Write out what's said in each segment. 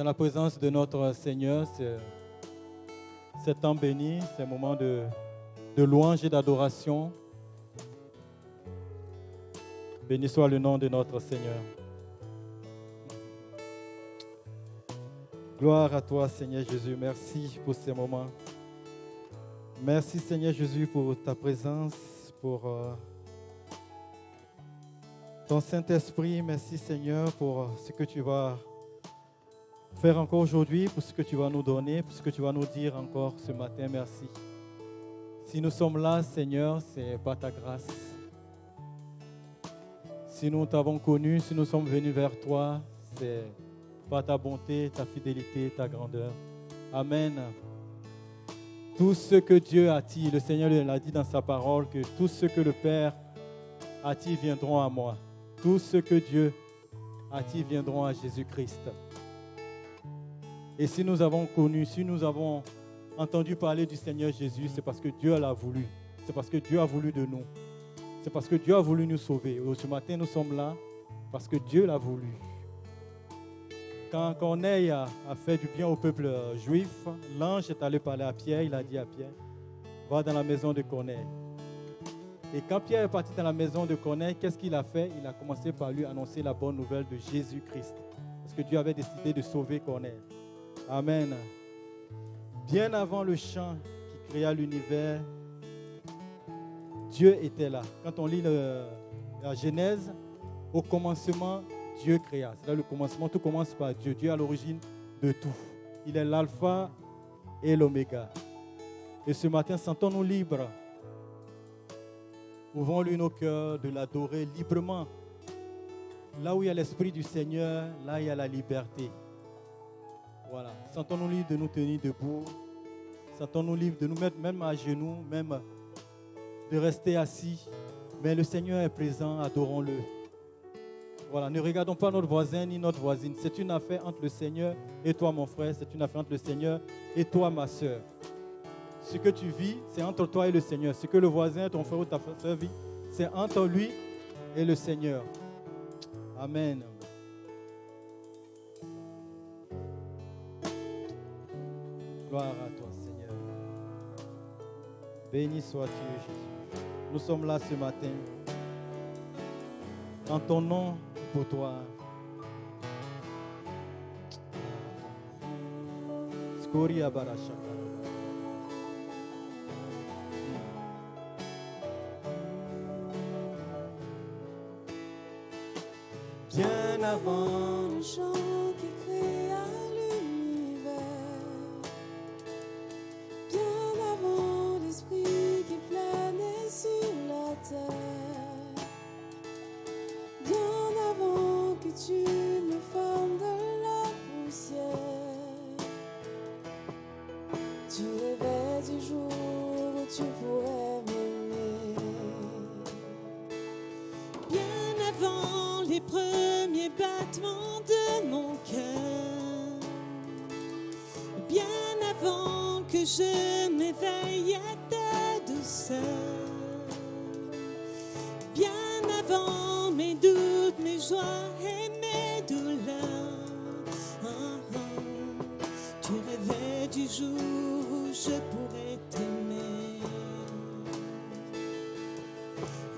dans la présence de notre Seigneur. C'est temps béni, c'est un moment de louange et d'adoration. Béni soit le nom de notre Seigneur. Gloire à toi, Seigneur Jésus. Merci pour ces moments. Merci, Seigneur Jésus, pour ta présence, pour ton Saint-Esprit. Merci, Seigneur, pour ce que tu vas faire encore aujourd'hui, pour ce que tu vas nous donner, pour ce que tu vas nous dire encore ce matin. Merci. Si nous sommes là, Seigneur, c'est par ta grâce. Si nous t'avons connu, si nous sommes venus vers toi, c'est par ta bonté, ta fidélité, ta grandeur. Amen. Tout ce que Dieu attire, le Seigneur l'a dit dans sa parole, que tout ce que le Père attire viendront à moi. Tout ce que Dieu attire viendront à Jésus-Christ. Et si nous avons connu, si nous avons entendu parler du Seigneur Jésus, c'est parce que Dieu l'a voulu. C'est parce que Dieu a voulu de nous. C'est parce que Dieu a voulu nous sauver. Et ce matin, nous sommes là parce que Dieu l'a voulu. Quand Corneille a fait du bien au peuple juif, l'ange est allé parler à Pierre. Il a dit à Pierre, va dans la maison de Corneille. Et quand Pierre est parti dans la maison de Corneille, qu'est-ce qu'il a fait? Il a commencé par lui annoncer la bonne nouvelle de Jésus-Christ. Parce que Dieu avait décidé de sauver Corneille. Amen. Bien avant le chant qui créa l'univers, Dieu était là. Quand on lit la Genèse, au commencement, Dieu créa. C'est là le commencement, tout commence par Dieu. Dieu est à l'origine de tout. Il est l'alpha et l'oméga. Et ce matin, sentons-nous libres. Ouvrons-lui nos cœurs de l'adorer librement. Là où il y a l'Esprit du Seigneur, là il y a la liberté. Voilà. Sentons-nous libres de nous tenir debout. Sentons-nous libres de nous mettre même à genoux, même de rester assis. Mais le Seigneur est présent, adorons-le. Voilà, ne regardons pas notre voisin ni notre voisine. C'est une affaire entre le Seigneur et toi, mon frère. C'est une affaire entre le Seigneur et toi, ma soeur. Ce que tu vis, c'est entre toi et le Seigneur. Ce que le voisin, ton frère ou ta soeur vit, c'est entre lui et le Seigneur. Amen. Gloire à toi, Seigneur. Béni sois-tu, Jésus. Nous sommes là ce matin. En ton nom, pour toi. Skoria Barashaka. Bien avant le chant qui créa l'univers, bien avant l'esprit qui planait sur la terre, bien avant que tu me formes de la poussière, tu rêvais du jour où tu pourrais m'aimer. Bien avant les premiers battements de mon cœur, bien avant que je m'éveille à ta douceur, bien avant mes doutes, mes joies et mes douleurs, tu rêvais du jour où je pourrais t'aimer.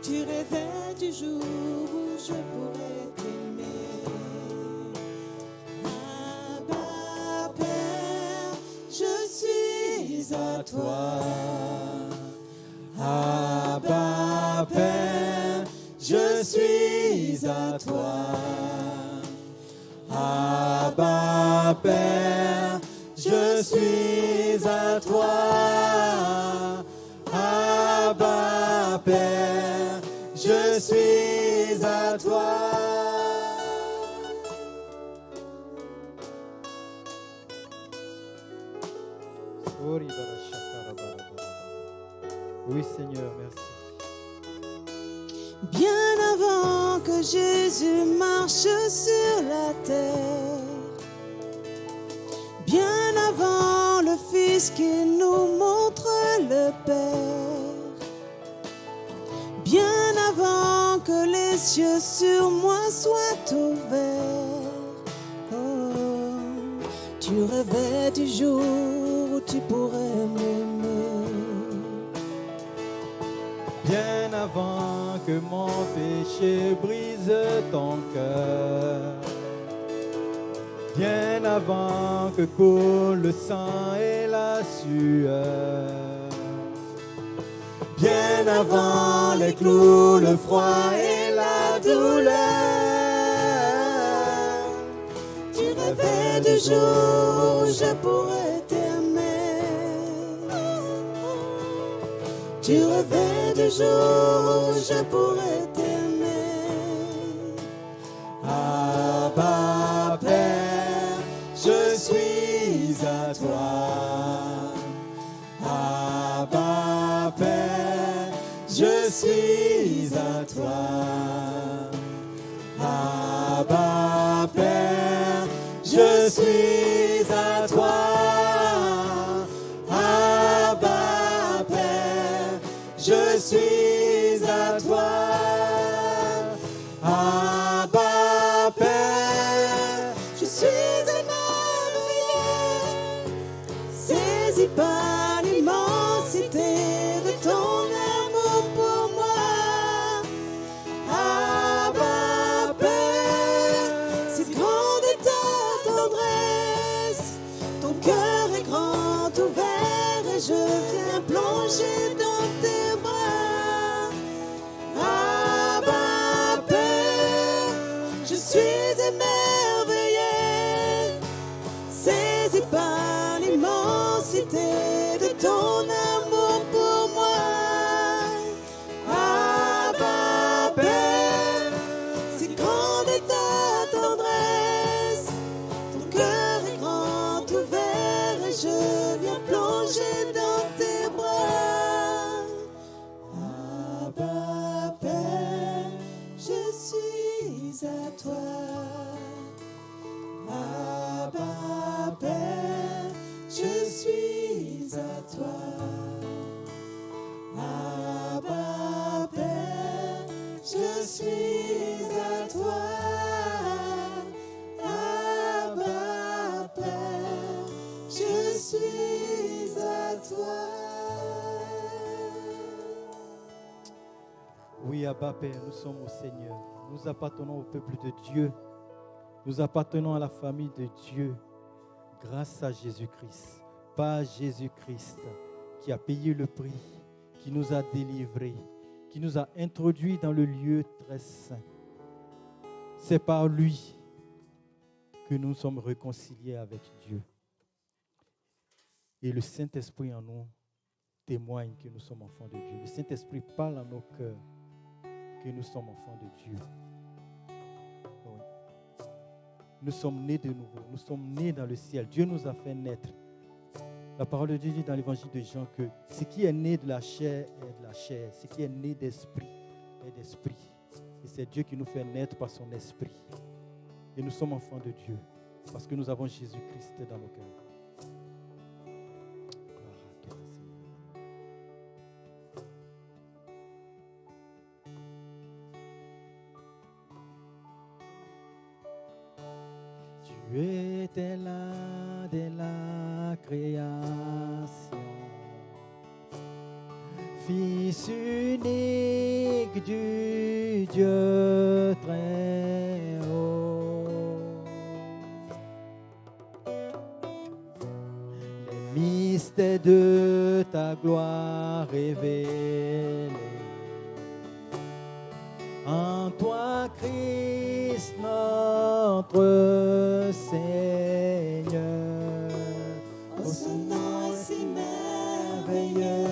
Tu rêvais du jour où je pourrais t'aimer. Abba, Père, je suis à toi. Abba, Père, je suis à toi. Abba, Père, je suis à toi. Abba, Père, je suis à toi. Oui, Seigneur, merci. Bien avant que Jésus marche sur la terre, bien avant le Fils qui nous montre le Père, bien avant que les cieux sur moi soient ouverts, oh, Tu rêvais du jour où tu pourrais m'aimer. Bien avant que mon péché brise ton cœur, bien avant que coule le sang et la sueur, bien avant les clous, le froid et la douleur, Tu rêvais du jour où je pourrais t'aimer. Tu rêvais du jour où je pourrais t'aimer. Abba Père, je suis à toi. Abba Père, je suis à toi. Abba Père, je suis à toi. Abba Père, je suis à toi. Abba Père, Je suis émerveillé, saisi par l'immensité de ton amour pour moi. Abba Père, c'est grande est ta tendresse. Ton cœur est grand ouvert et je viens plonger dans tes bras. Abba Père, je suis émerveillé, saisi par l'immensité de ton amour pour moi. Abba Père, c'est grande est ta tendresse. Ton cœur est grand ouvert et je viens plonger dans tes bras. Abba Père, je suis à toi. Abba Père, je suis à toi. Abba Père, je suis à toi. Abba Père, je suis à toi. Oui, Abba Père, nous sommes au Seigneur. Nous appartenons au peuple de Dieu. Nous appartenons à la famille de Dieu grâce à Jésus-Christ. Par Jésus-Christ qui a payé le prix, qui nous a délivrés, qui nous a introduits dans le lieu très saint. C'est par lui que nous sommes réconciliés avec Dieu. Et le Saint-Esprit en nous témoigne que nous sommes enfants de Dieu. Le Saint-Esprit parle à nos cœurs que nous sommes enfants de Dieu. Oui. Nous sommes nés de nouveau. Nous sommes nés dans le ciel. Dieu nous a fait naître. La parole de Dieu dit dans l'évangile de Jean que ce qui est né de la chair est de la chair. Ce qui est né d'esprit est d'esprit. Et c'est Dieu qui nous fait naître par son esprit. Et nous sommes enfants de Dieu parce que nous avons Jésus-Christ dans nos cœurs. Gloire à toi, Seigneur. Tu étais là dès la création, Fils unique du Dieu très haut. Les mystères de ta gloire révélés en toi, Christ, notre Seigneur. Oh, ce nom est si merveilleux.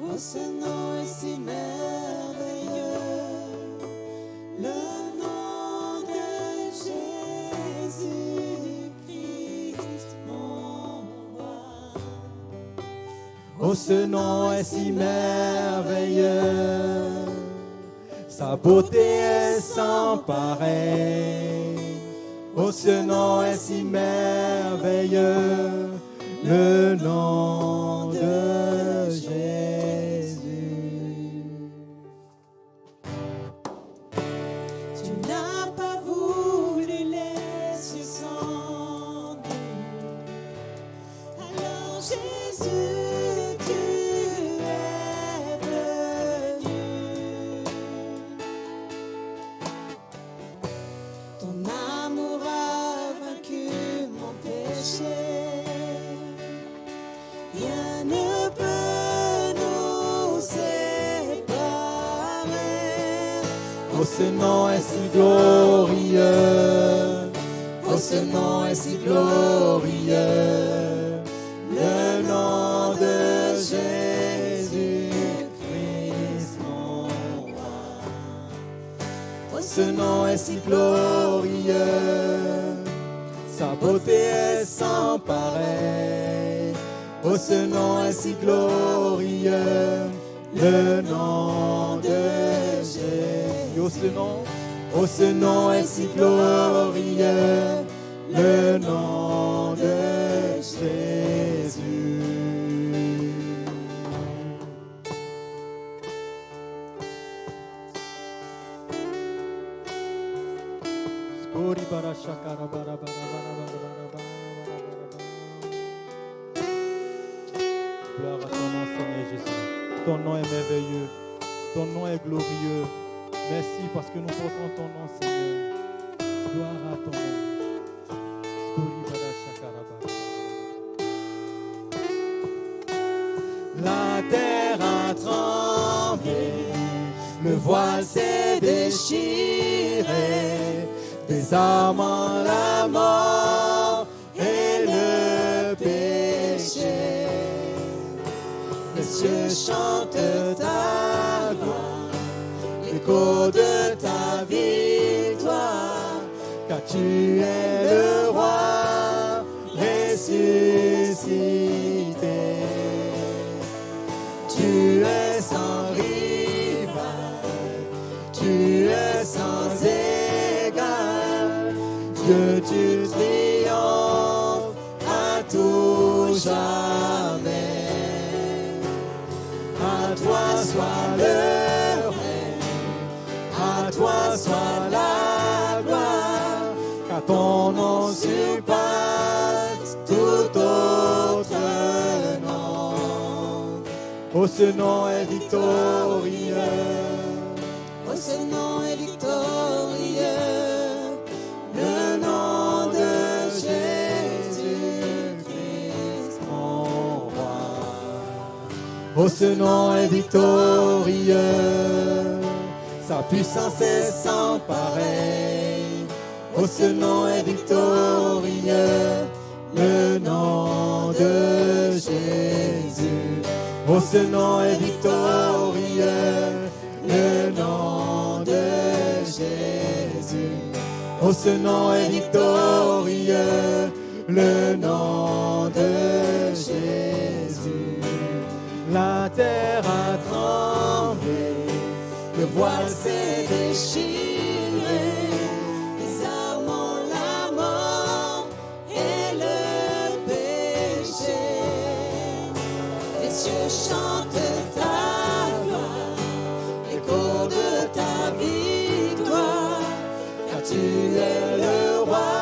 Oh, ce nom est si merveilleux. Le nom de Jésus-Christ, mon roi. Oh, ce nom est si merveilleux. Sa beauté est sans pareil. Oh, ce nom est si merveilleux. Le nom de Jésus. Tu n'as pas voulu laisser sans Oh, ce nom est si glorieux. Oh, ce nom est si glorieux. Le nom de Jésus-Christ, mon roi. Oh, ce nom est si glorieux. Sa beauté est sans pareil. Oh, ce nom est si glorieux. Le nom de Jésus. Oh, ce nom est si glorieux. Le nom de Jésus. Gloire à ton nom, Seigneur Jésus. Ton nom est merveilleux. Ton nom est glorieux. Merci parce que nous portons ton nom, Seigneur. Gloire à ton nom. La terre a tremblé, le voile s'est déchiré, désarmant la mort et le péché. Les cieux chantent ta gloire, l'écho de ta victoire, car tu es le roi ressuscité. Tu es sans rival, tu es sans égal, Dieu tu triomphes à tout jamais. À toi soit le règne, à toi soit la gloire, car ton nom surpasse tout autre nom. Oh, ce nom est victorieux. Oh, ce nom est victorieux. Le nom de Jésus-Christ, mon roi. Oh, ce nom est victorieux. Sa puissance est sans pareil. Oh, ce nom est victorieux. Le nom de Jésus. Oh, ce nom est victorieux, le nom de Jésus. Oh, ce nom est victorieux, le nom de Jésus. La terre a tremblé, le voile s'est déchiré, désarmant la mort et le péché. Les cieux chantent ta gloire, l'écho de ta victoire, car tu es le roi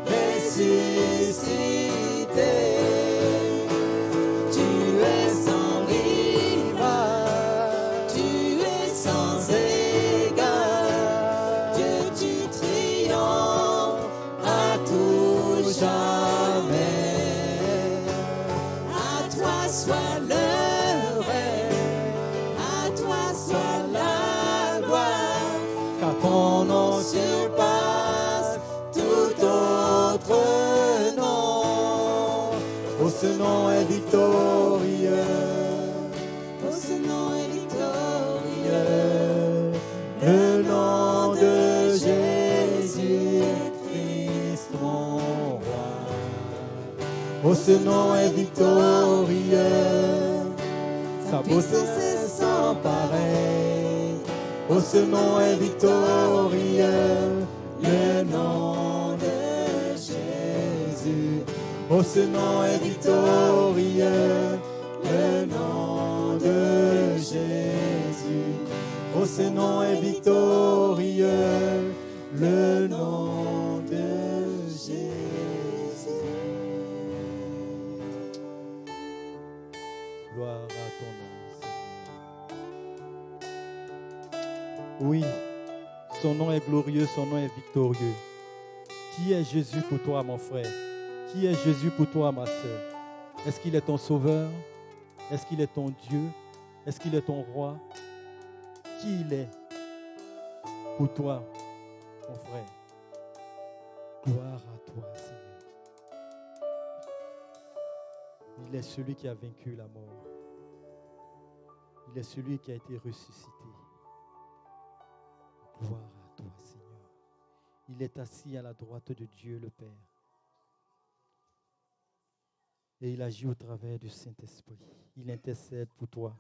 ressuscité. Tu es sans rival, tu es sans égal, Dieu tu triomphes à tout jamais. Soit le règne, à toi soit la gloire, car ton nom surpasse tout autre nom. Oh, ce nom est victorieux. Oh, ce nom est victorieux. Le nom de Jésus-Christ, mon roi. Oh, ce nom est victorieux, sa beauté est sans pareil. Oh, ce nom est victorieux, le nom de Jésus. Oh, ce nom est victorieux, le nom de Jésus. Oh, ce nom est victorieux, le nom de Jésus. Gloire à ton nom, Seigneur. Oui, son nom est glorieux, son nom est victorieux. Qui est Jésus pour toi, mon frère? Qui est Jésus pour toi, ma soeur? Est-ce qu'il est ton sauveur? Est-ce qu'il est ton Dieu? Est-ce qu'il est ton roi? Qui il est? Écoute-toi, mon frère. Gloire à toi, Seigneur. Il est celui qui a vaincu la mort. Il est celui qui a été ressuscité. Gloire à toi, Seigneur. Il est assis à la droite de Dieu le Père. Et il agit au travers du Saint-Esprit. Il intercède pour toi.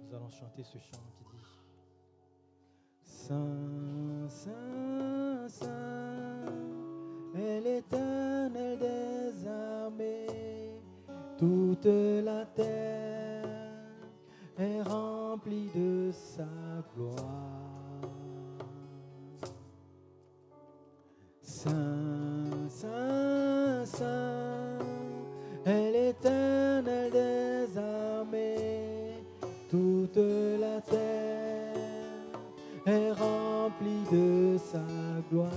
Nous allons chanter ce chant qui dit Saint, Saint, Saint est l'Éternel des armées. Toute la terre est remplie de sa gloire. Saint, Saint, Saint est l'Éternel des armées. Toute la terre est remplie de sa gloire.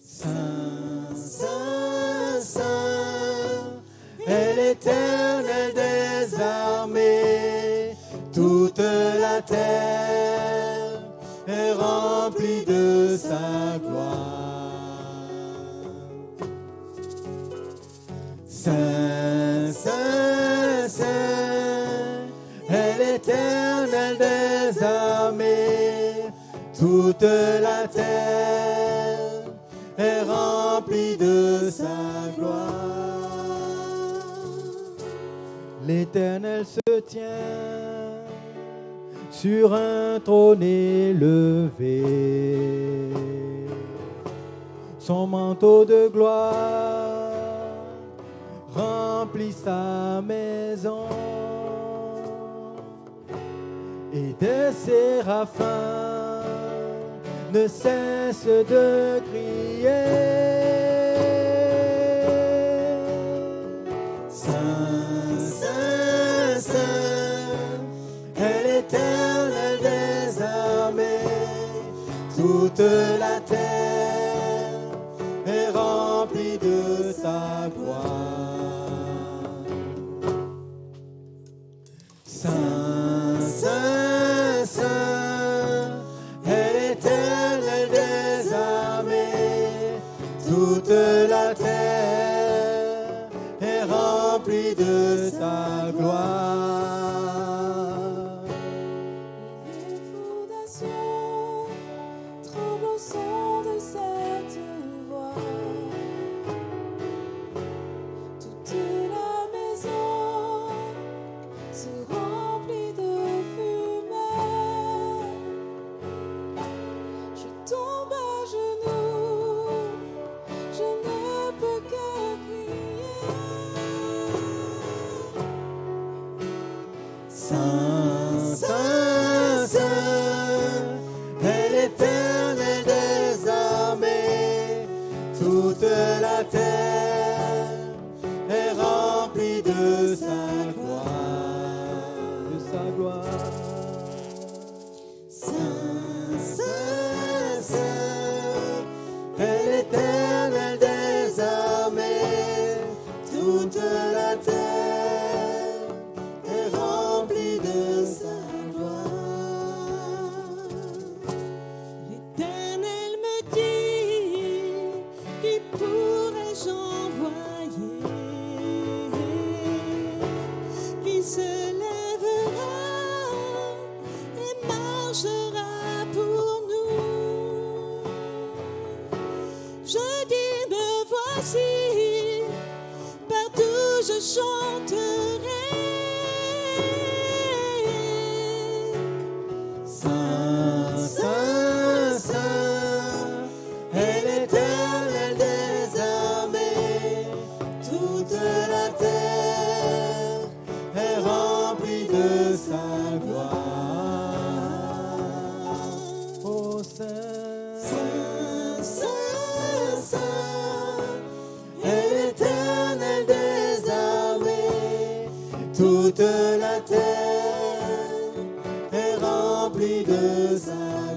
Saint, Saint, Saint est l'Éternel des armées. Toute la terre est remplie de sa gloire. Saint, Saint, Saint est l'Éternel des armées. Toute la terre est remplie de sa gloire. L'Éternel se tient sur un trône élevé. Son manteau de gloire remplit sa maison. Et des séraphins ne cessent de crier. Saint, Saint, Saint est l'Éternel des armées. Toute la terre est remplie de sa gloire. Saint, Saint, Saint est l'Éternel des armées. Toute la terre est remplie de sa gloire. Les fondations tremblent au son de cette voix. Toute la maison se remplit de fumée. Je tombe à genoux, je ne peux que crier. Saint, Saint, Saint est l'Éternel des armées. Toute la terre est remplie de sa gloire. De sa gloire. Saint, Saint, Saint est l'Éternel des armées. Toute la terre est remplie de sa gloire. L'Éternel me dit, qui pourrais-je envoyer? Qui se lèvera et marchera pour nous? Je dis, me voici, partout je chanterai. Saint, Saint, Saint est l'Éternel des armées. Toute la terre est remplie de sa gloire. Ô Saint, Saint, Saint, Saint est l'Éternel des armées. Toute la terre est remplie de sa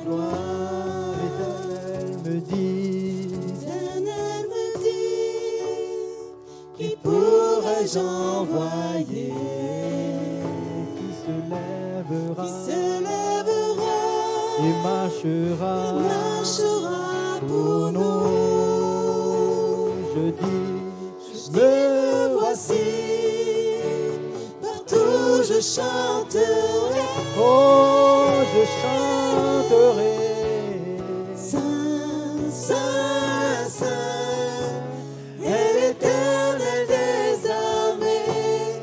gloire. L'Éternel me dit vais-je envoyer? Qui se lèvera Qui se lèvera et marchera pour nous? Je dis, Me voici, partout je chanterai. oh, je chanterai. Saint, Saint, Saint, est l'Éternel des armées.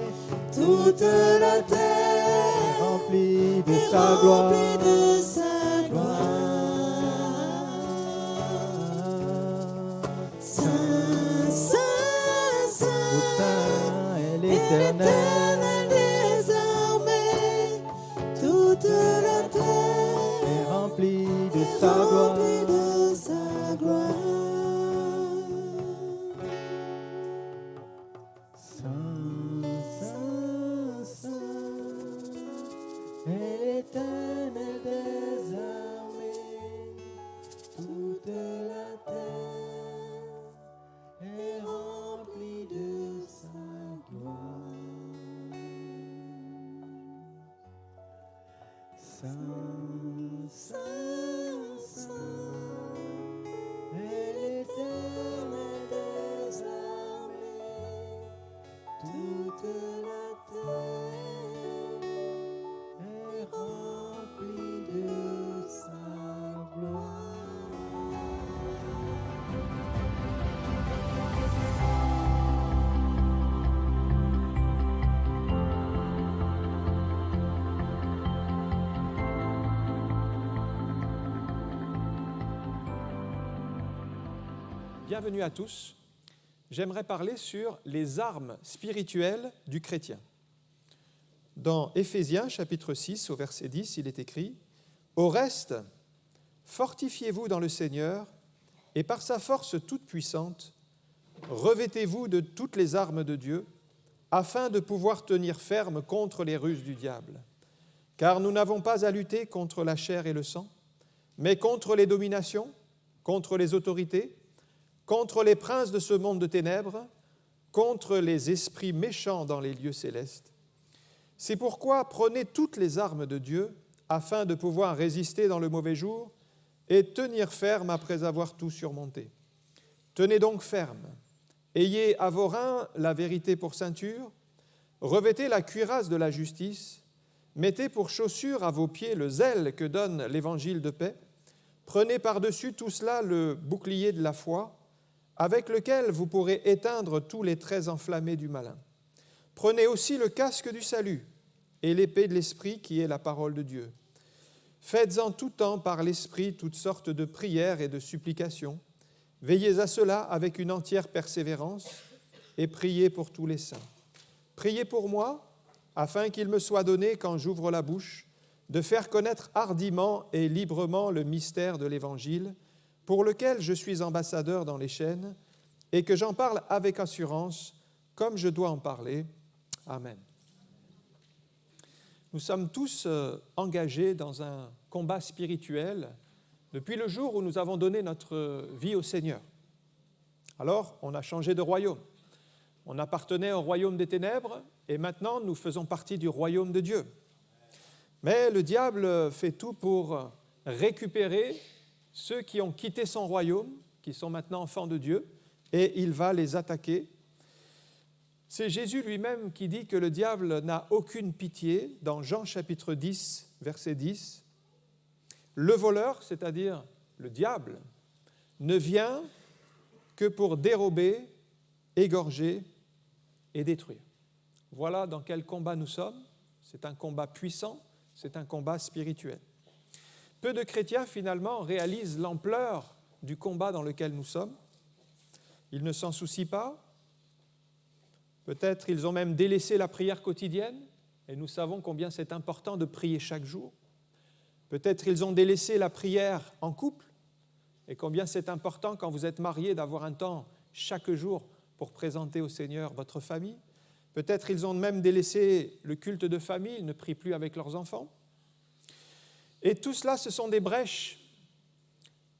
Toute la terre Rempli de est sa gloire. remplie de sa gloire. Saint, Saint, Au Saint, sein est est l'Éternel. l'Éternel des armées. Toute la terre Est rempli de est sa gloire. remplie de sa gloire. Saint, Saint, Saint, est l'Éternel des armées. Toute la terre est remplie de sa gloire. Saint, Saint, Saint, est l'Éternel des armées. Toute la terre est remplie de sa gloire. Bienvenue à tous. J'aimerais parler sur les armes spirituelles du chrétien. Dans Éphésiens chapitre 6 au verset 10, il est écrit « Au reste, fortifiez-vous dans le Seigneur et par sa force toute puissante, revêtez-vous de toutes les armes de Dieu afin de pouvoir tenir ferme contre les ruses du diable. Car nous n'avons pas à lutter contre la chair et le sang, mais contre les dominations, contre les autorités, contre les princes de ce monde de ténèbres, contre les esprits méchants dans les lieux célestes. C'est pourquoi prenez toutes les armes de Dieu afin de pouvoir résister dans le mauvais jour et tenir ferme après avoir tout surmonté. Tenez donc ferme, ayez à vos reins la vérité pour ceinture, revêtez la cuirasse de la justice, mettez pour chaussure à vos pieds le zèle que donne l'évangile de paix, prenez par-dessus tout cela le bouclier de la foi, avec lequel vous pourrez éteindre tous les traits enflammés du malin. Prenez aussi le casque du salut et l'épée de l'Esprit qui est la parole de Dieu. Faites en tout temps par l'Esprit toutes sortes de prières et de supplications. Veillez à cela avec une entière persévérance et priez pour tous les saints. Priez pour moi, afin qu'il me soit donné, quand j'ouvre la bouche, de faire connaître hardiment et librement le mystère de l'Évangile, pour lequel je suis ambassadeur dans les chaînes, et que j'en parle avec assurance, comme je dois en parler. Amen. Nous sommes tous engagés dans un combat spirituel depuis le jour où nous avons donné notre vie au Seigneur. Alors, on a changé de royaume. On appartenait au royaume des ténèbres, et maintenant, nous faisons partie du royaume de Dieu. Mais le diable fait tout pour récupérer ceux qui ont quitté son royaume, qui sont maintenant enfants de Dieu, et il va les attaquer. C'est Jésus lui-même qui dit que le diable n'a aucune pitié dans Jean chapitre 10, verset 10. Le voleur, c'est-à-dire le diable, ne vient que pour dérober, égorger et détruire. Voilà dans quel combat nous sommes. C'est un combat puissant, c'est un combat spirituel. Peu de chrétiens, finalement, réalisent l'ampleur du combat dans lequel nous sommes. Ils ne s'en soucient pas. Peut-être ils ont même délaissé la prière quotidienne, et nous savons combien c'est important de prier chaque jour. Peut-être ils ont délaissé la prière en couple, et combien c'est important quand vous êtes mariés d'avoir un temps chaque jour pour présenter au Seigneur votre famille. Peut-être ils ont même délaissé le culte de famille, ils ne prient plus avec leurs enfants. Et tout cela, ce sont des brèches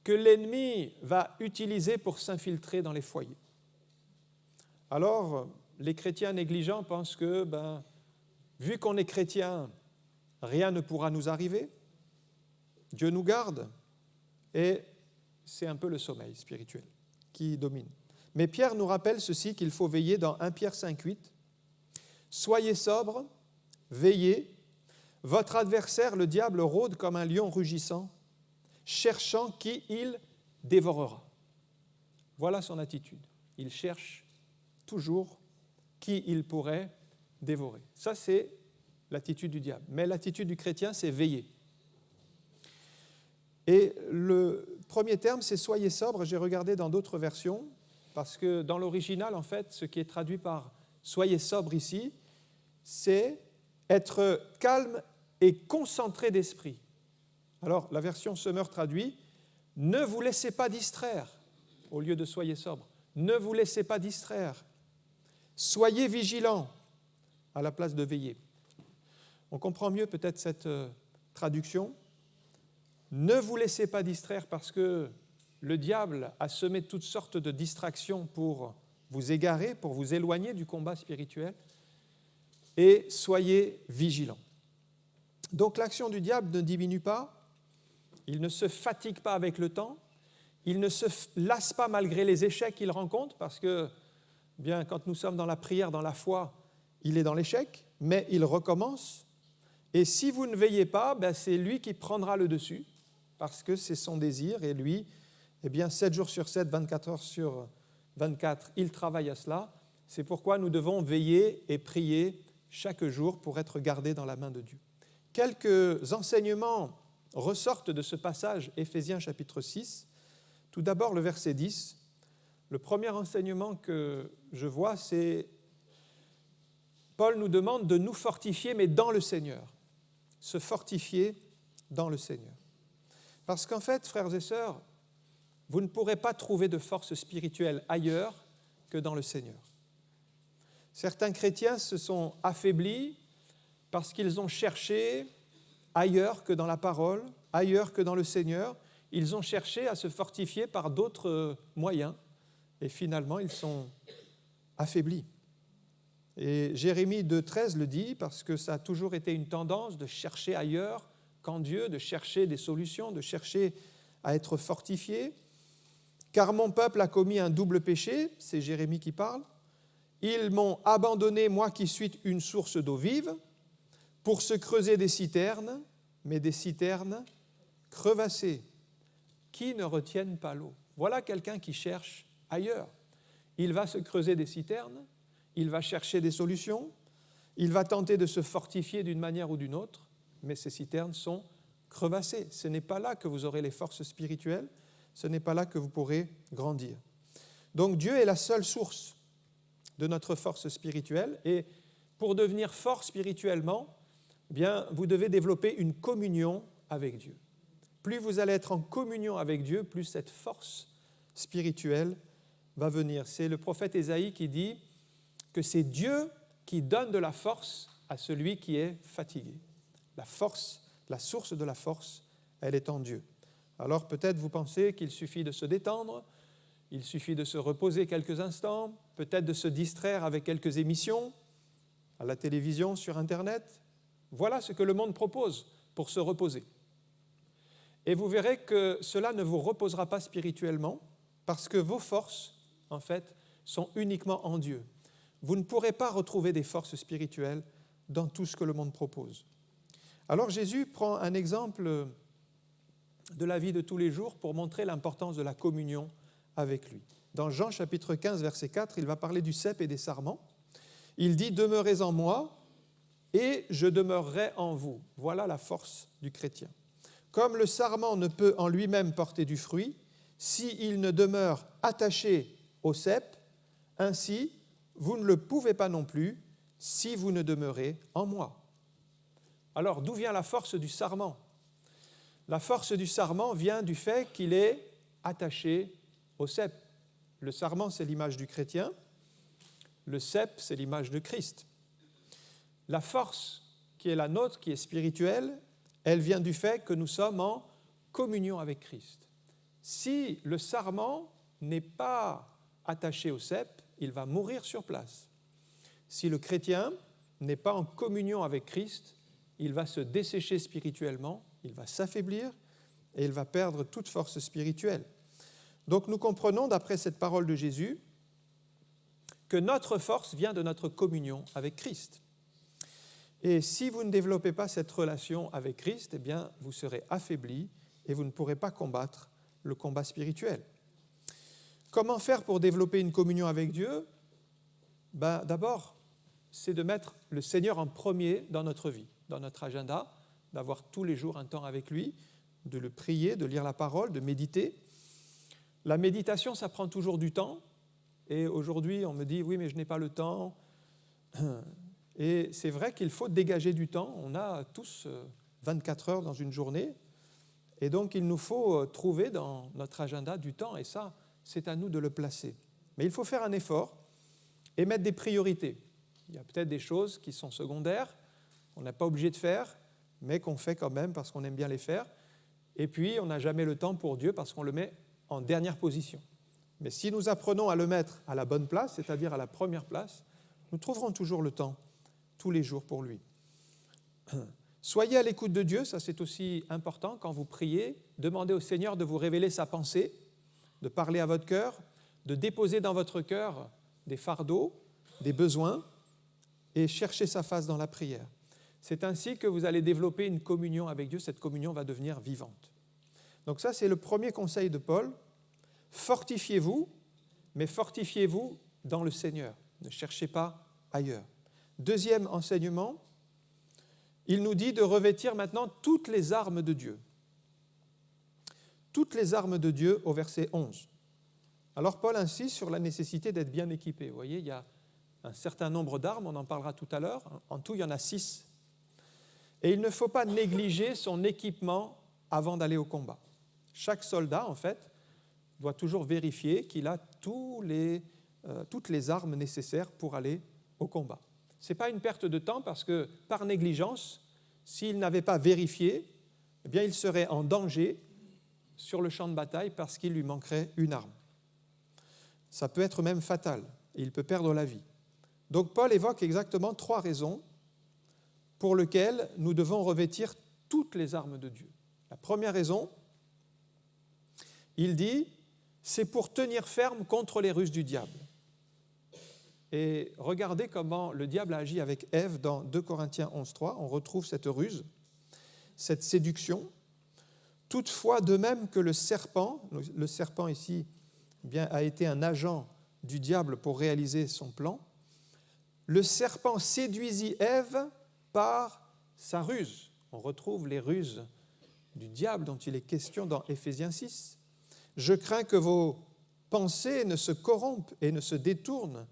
que l'ennemi va utiliser pour s'infiltrer dans les foyers. Alors, les chrétiens négligents pensent que, vu qu'on est chrétien, rien ne pourra nous arriver. Dieu nous garde. Et c'est un peu le sommeil spirituel qui domine. Mais Pierre nous rappelle ceci qu'il faut veiller dans 1 Pierre 5,8. « Soyez sobres, veillez. Votre adversaire, le diable, rôde comme un lion rugissant, cherchant qui il dévorera. » Voilà son attitude. Il cherche toujours qui il pourrait dévorer. Ça, c'est l'attitude du diable. Mais l'attitude du chrétien, c'est veiller. Et le premier terme, c'est « soyez sobre ». J'ai regardé dans d'autres versions, parce que dans l'original, en fait, ce qui est traduit par « soyez sobre » ici, c'est être calme et concentré d'esprit. Alors, la version Semeur traduit « ne vous laissez pas distraire » au lieu de « soyez sobre ». Ne vous laissez pas distraire. Soyez vigilants à la place de veiller. On comprend mieux peut-être cette traduction. Ne vous laissez pas distraire parce que le diable a semé toutes sortes de distractions pour vous égarer, pour vous éloigner du combat spirituel. Et soyez vigilants. Donc l'action du diable ne diminue pas, il ne se fatigue pas avec le temps, il ne se lasse pas malgré les échecs qu'il rencontre, parce que quand nous sommes dans la prière, dans la foi, il est dans l'échec, mais il recommence. Et si vous ne veillez pas, c'est lui qui prendra le dessus, parce que c'est son désir, et lui, 7 jours sur 7, 24 heures sur 24, il travaille à cela. C'est pourquoi nous devons veiller et prier chaque jour pour être gardés dans la main de Dieu. Quelques enseignements ressortent de ce passage, Éphésiens chapitre 6. Tout d'abord, le verset 10. Le premier enseignement que je vois, c'est Paul nous demande de nous fortifier, mais dans le Seigneur. Se fortifier dans le Seigneur. Parce qu'en fait, frères et sœurs, vous ne pourrez pas trouver de force spirituelle ailleurs que dans le Seigneur. Certains chrétiens se sont affaiblis parce qu'ils ont cherché ailleurs que dans la parole, ailleurs que dans le Seigneur. Ils ont cherché à se fortifier par d'autres moyens et finalement ils sont affaiblis. Et Jérémie 2,13 le dit parce que ça a toujours été une tendance de chercher ailleurs qu'en Dieu, de chercher des solutions, de chercher à être fortifié. Car mon peuple a commis un double péché, c'est Jérémie qui parle. Ils m'ont abandonné, moi qui suis une source d'eau vive, pour se creuser des citernes, mais des citernes crevassées, qui ne retiennent pas l'eau. Voilà quelqu'un qui cherche ailleurs. Il va se creuser des citernes, il va chercher des solutions, il va tenter de se fortifier d'une manière ou d'une autre, mais ces citernes sont crevassées. Ce n'est pas là que vous aurez les forces spirituelles, ce n'est pas là que vous pourrez grandir. Donc Dieu est la seule source de notre force spirituelle, et pour devenir fort spirituellement, vous devez développer une communion avec Dieu. Plus vous allez être en communion avec Dieu, plus cette force spirituelle va venir. C'est le prophète Ésaïe qui dit que c'est Dieu qui donne de la force à celui qui est fatigué. La force, la source de la force, elle est en Dieu. Alors peut-être vous pensez qu'il suffit de se détendre, il suffit de se reposer quelques instants, peut-être de se distraire avec quelques émissions, à la télévision, sur Internet. Voilà ce que le monde propose pour se reposer. Et vous verrez que cela ne vous reposera pas spirituellement parce que vos forces, en fait, sont uniquement en Dieu. Vous ne pourrez pas retrouver des forces spirituelles dans tout ce que le monde propose. Alors Jésus prend un exemple de la vie de tous les jours pour montrer l'importance de la communion avec lui. Dans Jean chapitre 15, verset 4, il va parler du cep et des sarments. Il dit « Demeurez en moi et je demeurerai en vous ». Voilà la force du chrétien. Comme le sarment ne peut en lui-même porter du fruit, s'il ne demeure attaché au cep, ainsi vous ne le pouvez pas non plus si vous ne demeurez en moi. Alors, d'où vient la force du sarment ? La force du sarment vient du fait qu'il est attaché au cep. Le sarment, c'est l'image du chrétien. Le cep, c'est l'image de Christ. La force qui est la nôtre, qui est spirituelle, elle vient du fait que nous sommes en communion avec Christ. Si le sarment n'est pas attaché au cep, il va mourir sur place. Si le chrétien n'est pas en communion avec Christ, il va se dessécher spirituellement, il va s'affaiblir et il va perdre toute force spirituelle. Donc nous comprenons, d'après cette parole de Jésus, que notre force vient de notre communion avec Christ. Et si vous ne développez pas cette relation avec Christ, eh bien, vous serez affaibli et vous ne pourrez pas combattre le combat spirituel. Comment faire pour développer une communion avec Dieu ? D'abord, c'est de mettre le Seigneur en premier dans notre vie, dans notre agenda, d'avoir tous les jours un temps avec lui, de le prier, de lire la parole, de méditer. La méditation, ça prend toujours du temps. Et aujourd'hui, on me dit, oui, mais je n'ai pas le temps. Et c'est vrai qu'il faut dégager du temps. On a tous 24 heures dans une journée. Et donc, il nous faut trouver dans notre agenda du temps. Et ça, c'est à nous de le placer. Mais il faut faire un effort et mettre des priorités. Il y a peut-être des choses qui sont secondaires, qu'on n'est pas obligé de faire, mais qu'on fait quand même parce qu'on aime bien les faire. Et puis, on n'a jamais le temps pour Dieu parce qu'on le met en dernière position. Mais si nous apprenons à le mettre à la bonne place, c'est-à-dire à la première place, nous trouverons toujours le temps, tous les jours pour lui. Soyez à l'écoute de Dieu, ça c'est aussi important. Quand vous priez, demandez au Seigneur de vous révéler sa pensée, de parler à votre cœur, de déposer dans votre cœur des fardeaux, des besoins, et chercher sa face dans la prière. C'est ainsi que vous allez développer une communion avec Dieu, cette communion va devenir vivante. Donc ça, c'est le premier conseil de Paul. Fortifiez-vous, mais fortifiez-vous dans le Seigneur. Ne cherchez pas ailleurs. Deuxième enseignement, il nous dit de revêtir maintenant toutes les armes de Dieu. Toutes les armes de Dieu au verset 11. Alors Paul insiste sur la nécessité d'être bien équipé. Vous voyez, il y a un certain nombre d'armes, on en parlera tout à l'heure. En tout, il y en a 6. Et il ne faut pas négliger son équipement avant d'aller au combat. Chaque soldat, en fait, doit toujours vérifier qu'il a toutes les armes nécessaires pour aller au combat. Ce n'est pas une perte de temps parce que, par négligence, s'il n'avait pas vérifié, eh bien, il serait en danger sur le champ de bataille parce qu'il lui manquerait une arme. Ça peut être même fatal et il peut perdre la vie. Donc Paul évoque exactement 3 raisons pour lesquelles nous devons revêtir toutes les armes de Dieu. La première raison, il dit, c'est pour tenir ferme contre les ruses du diable. Et regardez comment le diable a agi avec Ève dans 2 Corinthiens 11.3. On retrouve cette ruse, cette séduction. Toutefois, de même que le serpent ici bien, a été un agent du diable pour réaliser son plan, le serpent séduisit Ève par sa ruse. On retrouve les ruses du diable dont il est question dans Éphésiens 6. Je crains que vos pensées ne se corrompent et ne se détournent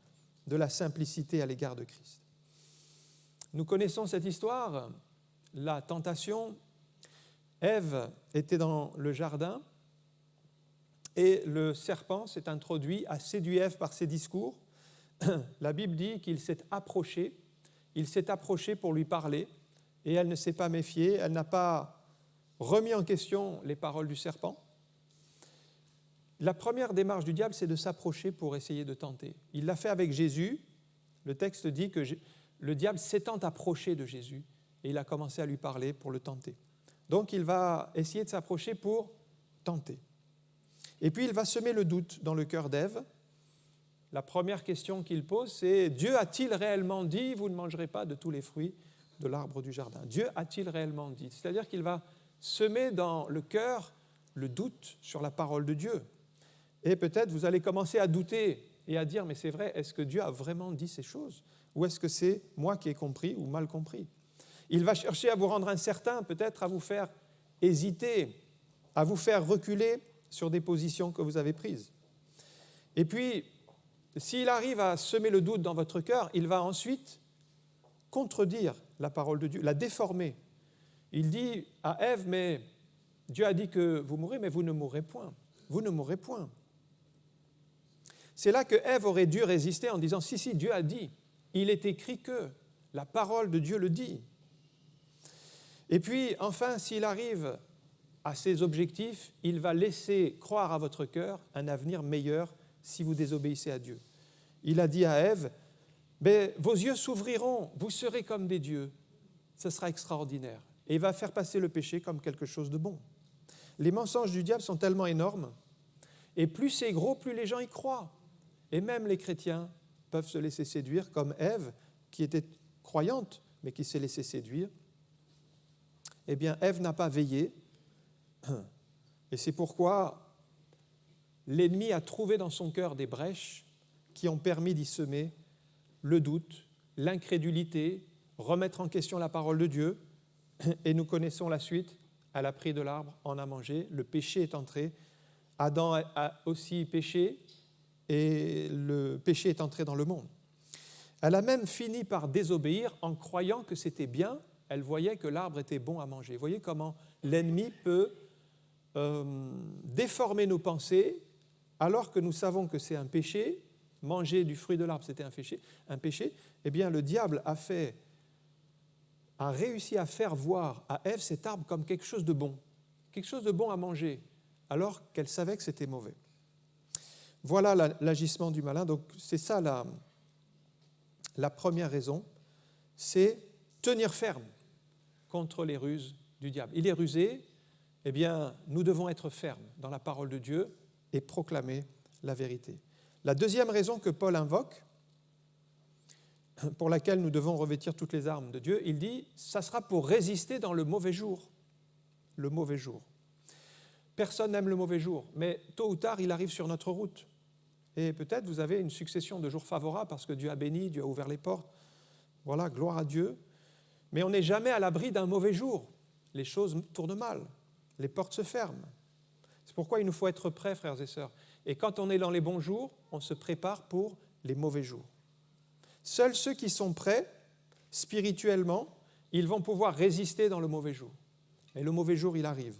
de la simplicité à l'égard de Christ. Nous connaissons cette histoire, la tentation. Ève était dans le jardin et le serpent s'est introduit, a séduit Ève par ses discours. La Bible dit qu'il s'est approché pour lui parler et elle ne s'est pas méfiée, elle n'a pas remis en question les paroles du serpent. La première démarche du diable, c'est de s'approcher pour essayer de tenter. Il l'a fait avec Jésus. Le texte dit que le diable s'étant approché de Jésus et il a commencé à lui parler pour le tenter. Donc il va essayer de s'approcher pour tenter. Et puis il va semer le doute dans le cœur d'Ève. La première question qu'il pose, c'est « Dieu a-t-il réellement dit, vous ne mangerez pas de tous les fruits de l'arbre du jardin ?» Dieu a-t-il réellement dit ? C'est-à-dire qu'il va semer dans le cœur le doute sur la parole de Dieu. Et peut-être vous allez commencer à douter et à dire « Mais c'est vrai, est-ce que Dieu a vraiment dit ces choses ? Ou est-ce que c'est moi qui ai compris ou mal compris ?» Il va chercher à vous rendre incertain, peut-être à vous faire hésiter, à vous faire reculer sur des positions que vous avez prises. Et puis, s'il arrive à semer le doute dans votre cœur, il va ensuite contredire la parole de Dieu, la déformer. Il dit à Ève, mais Dieu a dit que vous mourrez, mais vous ne mourrez point. Vous ne mourrez point. C'est là que Ève aurait dû résister en disant, si, Dieu a dit, il est écrit que, la parole de Dieu le dit. Et puis, enfin, s'il arrive à ses objectifs, il va laisser croire à votre cœur un avenir meilleur si vous désobéissez à Dieu. Il a dit à Ève, mais vos yeux s'ouvriront, vous serez comme des dieux. Ce sera extraordinaire. Et il va faire passer le péché comme quelque chose de bon. Les mensonges du diable sont tellement énormes, et plus c'est gros, plus les gens y croient. Et même les chrétiens peuvent se laisser séduire, comme Ève, qui était croyante, mais qui s'est laissée séduire. Eh bien, Ève n'a pas veillé, et c'est pourquoi l'ennemi a trouvé dans son cœur des brèches qui ont permis d'y semer le doute, l'incrédulité, remettre en question la parole de Dieu, et nous connaissons la suite. Elle a pris de l'arbre, en a mangé, le péché est entré, Adam a aussi péché, et le péché est entré dans le monde. Elle a même fini par désobéir en croyant que c'était bien, elle voyait que l'arbre était bon à manger. Vous voyez comment l'ennemi peut déformer nos pensées, alors que nous savons que c'est un péché. Manger du fruit de l'arbre, c'était un péché. Eh bien, le diable a réussi à faire voir à Ève cet arbre comme quelque chose de bon à manger, alors qu'elle savait que c'était mauvais. Voilà l'agissement du malin. Donc, c'est ça la première raison, c'est tenir ferme contre les ruses du diable. Il est rusé, eh bien, nous devons être fermes dans la parole de Dieu et proclamer la vérité. La deuxième raison que Paul invoque, pour laquelle nous devons revêtir toutes les armes de Dieu, il dit, ça sera pour résister dans le mauvais jour. Le mauvais jour. Personne n'aime le mauvais jour, mais tôt ou tard, il arrive sur notre route. Et peut-être vous avez une succession de jours favorables parce que Dieu a béni, Dieu a ouvert les portes. Voilà, gloire à Dieu. Mais on n'est jamais à l'abri d'un mauvais jour. Les choses tournent mal, les portes se ferment. C'est pourquoi il nous faut être prêts, frères et sœurs. Et quand on est dans les bons jours, on se prépare pour les mauvais jours. Seuls ceux qui sont prêts, spirituellement, ils vont pouvoir résister dans le mauvais jour. Et le mauvais jour, il arrive.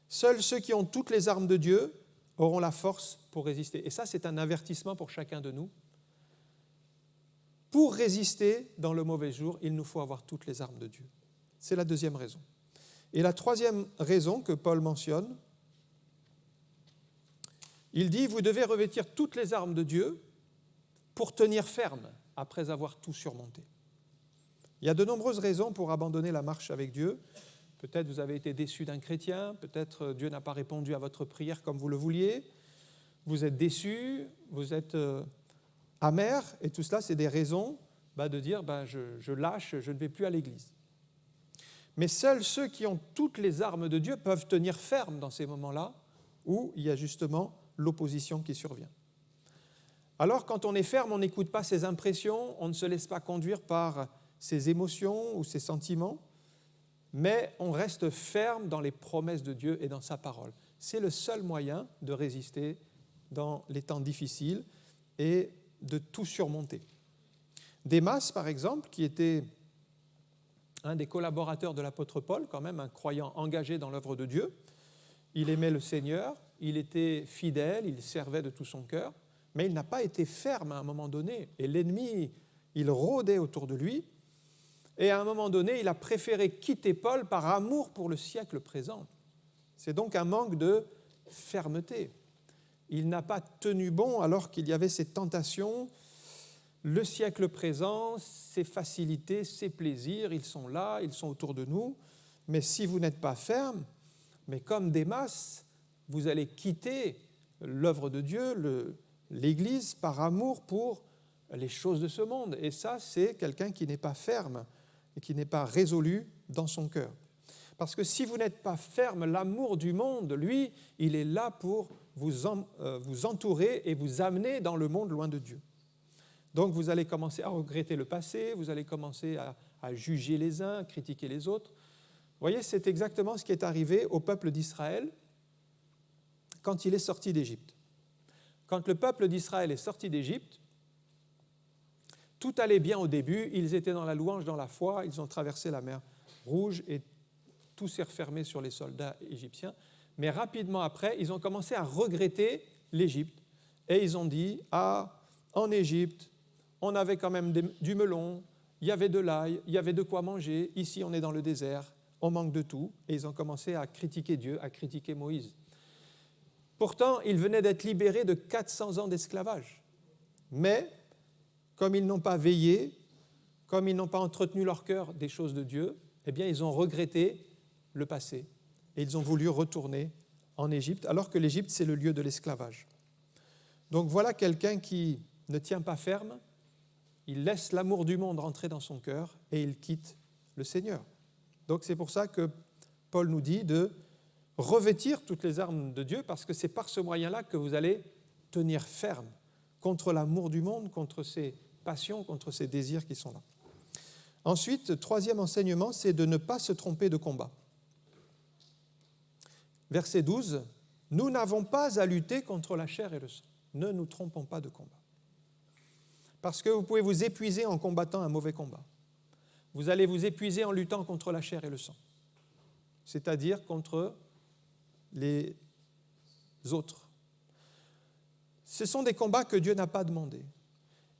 Seuls ceux qui ont toutes les armes de Dieu auront la force pour résister. Et ça, c'est un avertissement pour chacun de nous. Pour résister dans le mauvais jour, il nous faut avoir toutes les armes de Dieu. C'est la deuxième raison. Et la troisième raison que Paul mentionne, il dit, vous devez revêtir toutes les armes de Dieu pour tenir ferme après avoir tout surmonté. Il y a de nombreuses raisons pour abandonner la marche avec Dieu. Peut-être vous avez été déçu d'un chrétien, peut-être Dieu n'a pas répondu à votre prière comme vous le vouliez, vous êtes déçu, vous êtes amer, et tout cela, c'est des raisons de dire je lâche, je ne vais plus à l'église. Mais seuls ceux qui ont toutes les armes de Dieu peuvent tenir ferme dans ces moments-là où il y a justement l'opposition qui survient. Alors, quand on est ferme, on n'écoute pas ses impressions, on ne se laisse pas conduire par ses émotions ou ses sentiments, mais on reste ferme dans les promesses de Dieu et dans sa parole. C'est le seul moyen de résister dans les temps difficiles et de tout surmonter. Démas, par exemple, qui était un des collaborateurs de l'apôtre Paul, quand même un croyant engagé dans l'œuvre de Dieu, il aimait le Seigneur, il était fidèle, il servait de tout son cœur, mais il n'a pas été ferme à un moment donné. Et l'ennemi, il rôdait autour de lui. Et à un moment donné, il a préféré quitter Paul par amour pour le siècle présent. C'est donc un manque de fermeté. Il n'a pas tenu bon alors qu'il y avait ces tentations. Le siècle présent, ses facilités, ses plaisirs, ils sont là, ils sont autour de nous. Mais si vous n'êtes pas ferme, mais comme Démas, vous allez quitter l'œuvre de Dieu, l'Église, par amour pour les choses de ce monde. Et ça, c'est quelqu'un qui n'est pas ferme et qui n'est pas résolu dans son cœur. Parce que si vous n'êtes pas ferme, l'amour du monde, lui, il est là pour vous entourer et vous amener dans le monde loin de Dieu. Donc vous allez commencer à regretter le passé, vous allez commencer à juger les uns, à critiquer les autres. Vous voyez, c'est exactement ce qui est arrivé au peuple d'Israël quand il est sorti d'Égypte. Quand le peuple d'Israël est sorti d'Égypte, tout allait bien au début, ils étaient dans la louange, dans la foi, ils ont traversé la mer Rouge et tout s'est refermé sur les soldats égyptiens. Mais rapidement après, ils ont commencé à regretter l'Égypte et ils ont dit « Ah, en Égypte, on avait quand même du melon, il y avait de l'ail, il y avait de quoi manger, ici on est dans le désert, on manque de tout. » Et ils ont commencé à critiquer Dieu, à critiquer Moïse. Pourtant, ils venaient d'être libérés de 400 ans d'esclavage. Mais comme ils n'ont pas veillé, comme ils n'ont pas entretenu leur cœur des choses de Dieu, eh bien, ils ont regretté le passé et ils ont voulu retourner en Égypte, alors que l'Égypte, c'est le lieu de l'esclavage. Donc voilà quelqu'un qui ne tient pas ferme, il laisse l'amour du monde rentrer dans son cœur et il quitte le Seigneur. Donc c'est pour ça que Paul nous dit de revêtir toutes les armes de Dieu, parce que c'est par ce moyen-là que vous allez tenir ferme contre l'amour du monde, contre ses passions, contre ses désirs qui sont là. Ensuite, troisième enseignement, c'est de ne pas se tromper de combat. Verset 12, « Nous n'avons pas à lutter contre la chair et le sang. Ne nous trompons pas de combat. » Parce que vous pouvez vous épuiser en combattant un mauvais combat. Vous allez vous épuiser en luttant contre la chair et le sang, c'est-à-dire contre les autres. Ce sont des combats que Dieu n'a pas demandés.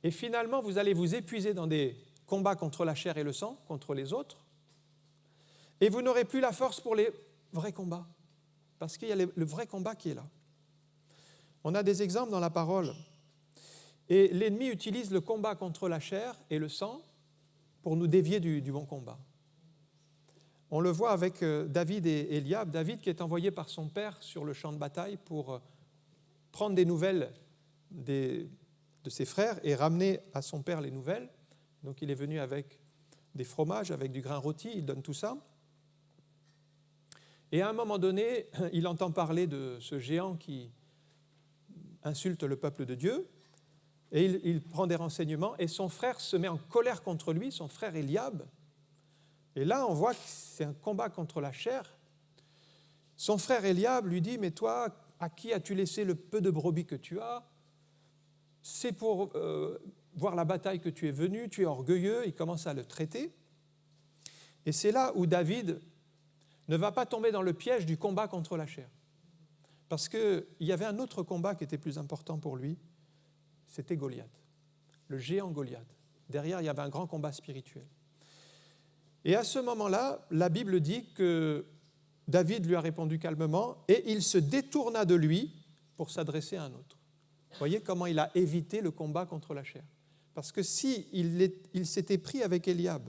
Et finalement, vous allez vous épuiser dans des combats contre la chair et le sang, contre les autres, et vous n'aurez plus la force pour les vrais combats, parce qu'il y a le vrai combat qui est là. On a des exemples dans la parole, et l'ennemi utilise le combat contre la chair et le sang pour nous dévier du bon combat. On le voit avec David et Eliab, David qui est envoyé par son père sur le champ de bataille pour prendre des nouvelles de ses frères et ramener à son père les nouvelles. Donc il est venu avec des fromages, avec du grain rôti, il donne tout ça. Et à un moment donné, il entend parler de ce géant qui insulte le peuple de Dieu, et il prend des renseignements, et son frère se met en colère contre lui, son frère Eliab. Et là, on voit que c'est un combat contre la chair. Son frère Eliab lui dit, « Mais toi, à qui as-tu laissé le peu de brebis que tu as ? C'est pour voir la bataille que tu es venu, tu es orgueilleux. » Il commence à le traiter. Et c'est là où David ne va pas tomber dans le piège du combat contre la chair. Parce qu'il y avait un autre combat qui était plus important pour lui, c'était Goliath, le géant Goliath. Derrière, il y avait un grand combat spirituel. Et à ce moment-là, la Bible dit que David lui a répondu calmement et il se détourna de lui pour s'adresser à un autre. Vous voyez comment il a évité le combat contre la chair. Parce que s'il s'était pris avec Eliab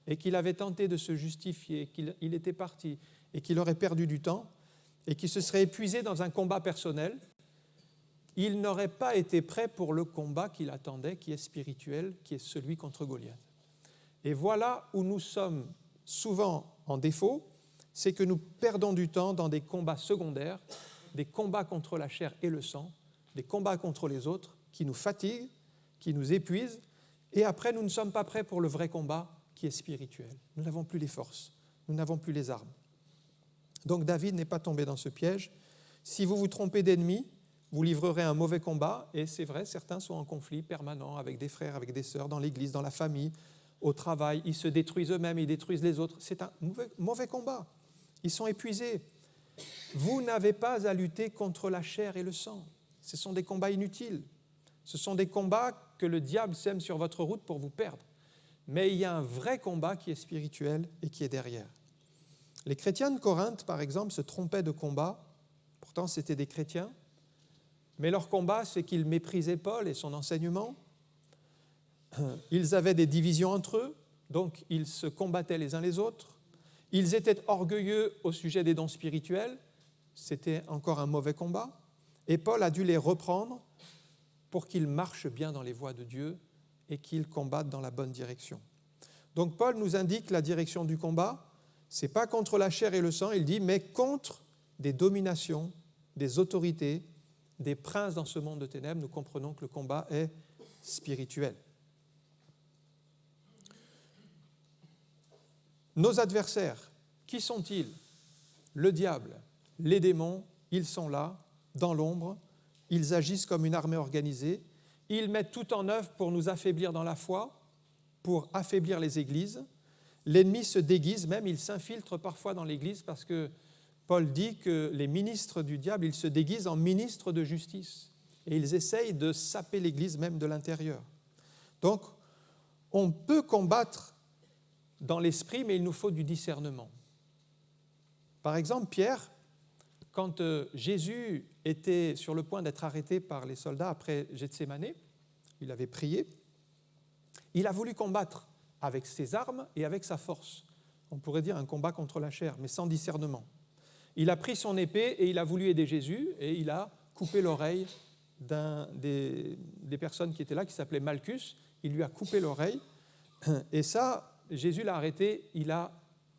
et qu'il avait tenté de se justifier, qu'il était parti et qu'il aurait perdu du temps et qu'il se serait épuisé dans un combat personnel, il n'aurait pas été prêt pour le combat qu'il attendait, qui est spirituel, qui est celui contre Goliath. Et voilà où nous sommes souvent en défaut, c'est que nous perdons du temps dans des combats secondaires, des combats contre la chair et le sang, des combats contre les autres qui nous fatiguent, qui nous épuisent, et après nous ne sommes pas prêts pour le vrai combat qui est spirituel. Nous n'avons plus les forces, nous n'avons plus les armes. Donc David n'est pas tombé dans ce piège. Si vous vous trompez d'ennemi, vous livrerez un mauvais combat, et c'est vrai, certains sont en conflit permanent avec des frères, avec des sœurs, dans l'église, dans la famille, au travail, ils se détruisent eux-mêmes, ils détruisent les autres. C'est un mauvais combat. Ils sont épuisés. Vous n'avez pas à lutter contre la chair et le sang. Ce sont des combats inutiles. Ce sont des combats que le diable sème sur votre route pour vous perdre. Mais il y a un vrai combat qui est spirituel et qui est derrière. Les chrétiens de Corinthe, par exemple, se trompaient de combat. Pourtant, c'était des chrétiens. Mais leur combat, c'est qu'ils méprisaient Paul et son enseignement. Ils avaient des divisions entre eux, donc ils se combattaient les uns les autres. Ils étaient orgueilleux au sujet des dons spirituels. C'était encore un mauvais combat. Et Paul a dû les reprendre pour qu'ils marchent bien dans les voies de Dieu et qu'ils combattent dans la bonne direction. Donc Paul nous indique la direction du combat. Ce n'est pas contre la chair et le sang, il dit, mais contre des dominations, des autorités, des princes dans ce monde de ténèbres. Nous comprenons que le combat est spirituel. Nos adversaires, qui sont-ils ? Le diable, les démons, ils sont là, dans l'ombre, ils agissent comme une armée organisée, ils mettent tout en œuvre pour nous affaiblir dans la foi, pour affaiblir les églises. L'ennemi se déguise, même il s'infiltre parfois dans l'église parce que Paul dit que les ministres du diable, ils se déguisent en ministres de justice et ils essayent de saper l'église même de l'intérieur. Donc, on peut combattre dans l'esprit, mais il nous faut du discernement. Par exemple, Pierre, quand Jésus était sur le point d'être arrêté par les soldats après Gethsémanée, il avait prié, Il a voulu combattre avec ses armes et avec sa force. On pourrait dire un combat contre la chair, mais sans discernement. Il a pris son épée et il a voulu aider Jésus et il a coupé l'oreille des personnes qui étaient là, qui s'appelait Malchus. Il lui a coupé l'oreille et ça, Jésus l'a arrêté, il a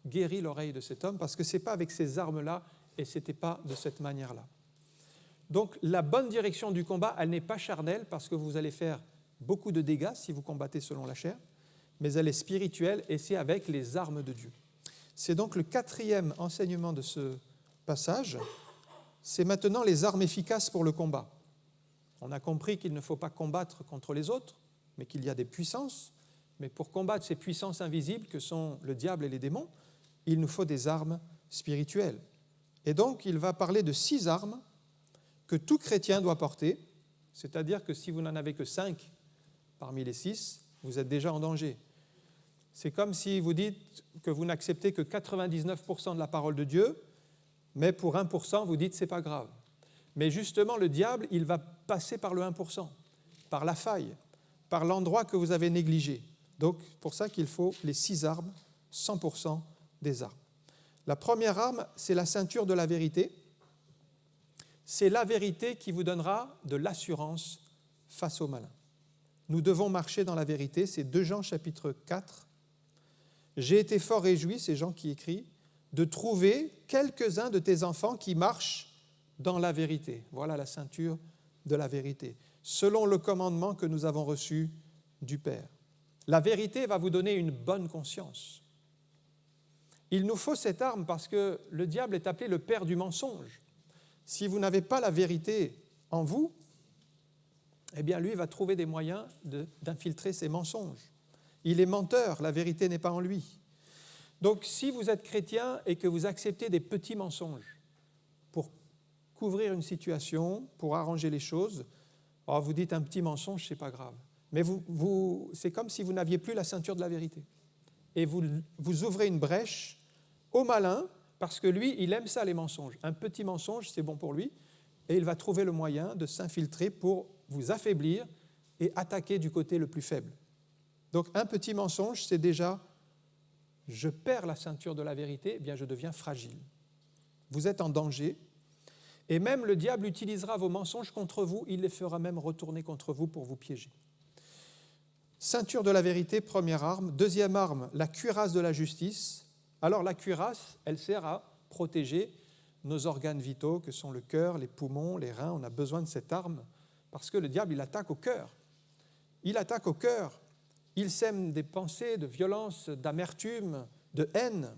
guéri l'oreille de cet homme parce que ce n'est pas avec ces armes-là et ce n'était pas de cette manière-là. Donc la bonne direction du combat, elle n'est pas charnelle parce que vous allez faire beaucoup de dégâts si vous combattez selon la chair, mais elle est spirituelle et c'est avec les armes de Dieu. C'est donc le quatrième enseignement de ce passage, c'est maintenant les armes efficaces pour le combat. On a compris qu'il ne faut pas combattre contre les autres, mais qu'il y a des puissances, mais pour combattre ces puissances invisibles que sont le diable et les démons, il nous faut des armes spirituelles. Et donc il va parler de 6 armes que tout chrétien doit porter, c'est-à-dire que si vous n'en avez que 5 parmi les 6, vous êtes déjà en danger. C'est comme si vous dites que vous n'acceptez que 99% de la parole de Dieu, mais pour 1%, vous dites c'est pas grave. Mais justement, le diable, il va passer par le 1%, par la faille, par l'endroit que vous avez négligé. Donc, pour ça qu'il faut les 6 armes, 100% des armes. La première arme, c'est la ceinture de la vérité. C'est la vérité qui vous donnera de l'assurance face au malin. Nous devons marcher dans la vérité, c'est 2 Jean chapitre 4. J'ai été fort réjoui, c'est Jean qui écrit, de trouver quelques-uns de tes enfants qui marchent dans la vérité. Voilà la ceinture de la vérité, selon le commandement que nous avons reçu du Père. La vérité va vous donner une bonne conscience. Il nous faut cette arme parce que le diable est appelé le père du mensonge. Si vous n'avez pas la vérité en vous, eh bien lui va trouver des moyens d'infiltrer ces mensonges. Il est menteur, la vérité n'est pas en lui. Donc si vous êtes chrétien et que vous acceptez des petits mensonges pour couvrir une situation, pour arranger les choses, alors vous dites un petit mensonge, ce n'est pas grave. Mais c'est comme si vous n'aviez plus la ceinture de la vérité. Et vous ouvrez une brèche au malin, parce que lui, il aime ça, les mensonges. Un petit mensonge, c'est bon pour lui, et il va trouver le moyen de s'infiltrer pour vous affaiblir et attaquer du côté le plus faible. Donc un petit mensonge, c'est déjà, je perds la ceinture de la vérité, eh bien je deviens fragile. Vous êtes en danger, et même le diable utilisera vos mensonges contre vous, il les fera même retourner contre vous pour vous piéger. Ceinture de la vérité, première arme. Deuxième arme, la cuirasse de la justice. Alors la cuirasse, elle sert à protéger nos organes vitaux, que sont le cœur, les poumons, les reins. On a besoin de cette arme parce que le diable, il attaque au cœur. Il attaque au cœur. Il sème des pensées de violence, d'amertume, de haine.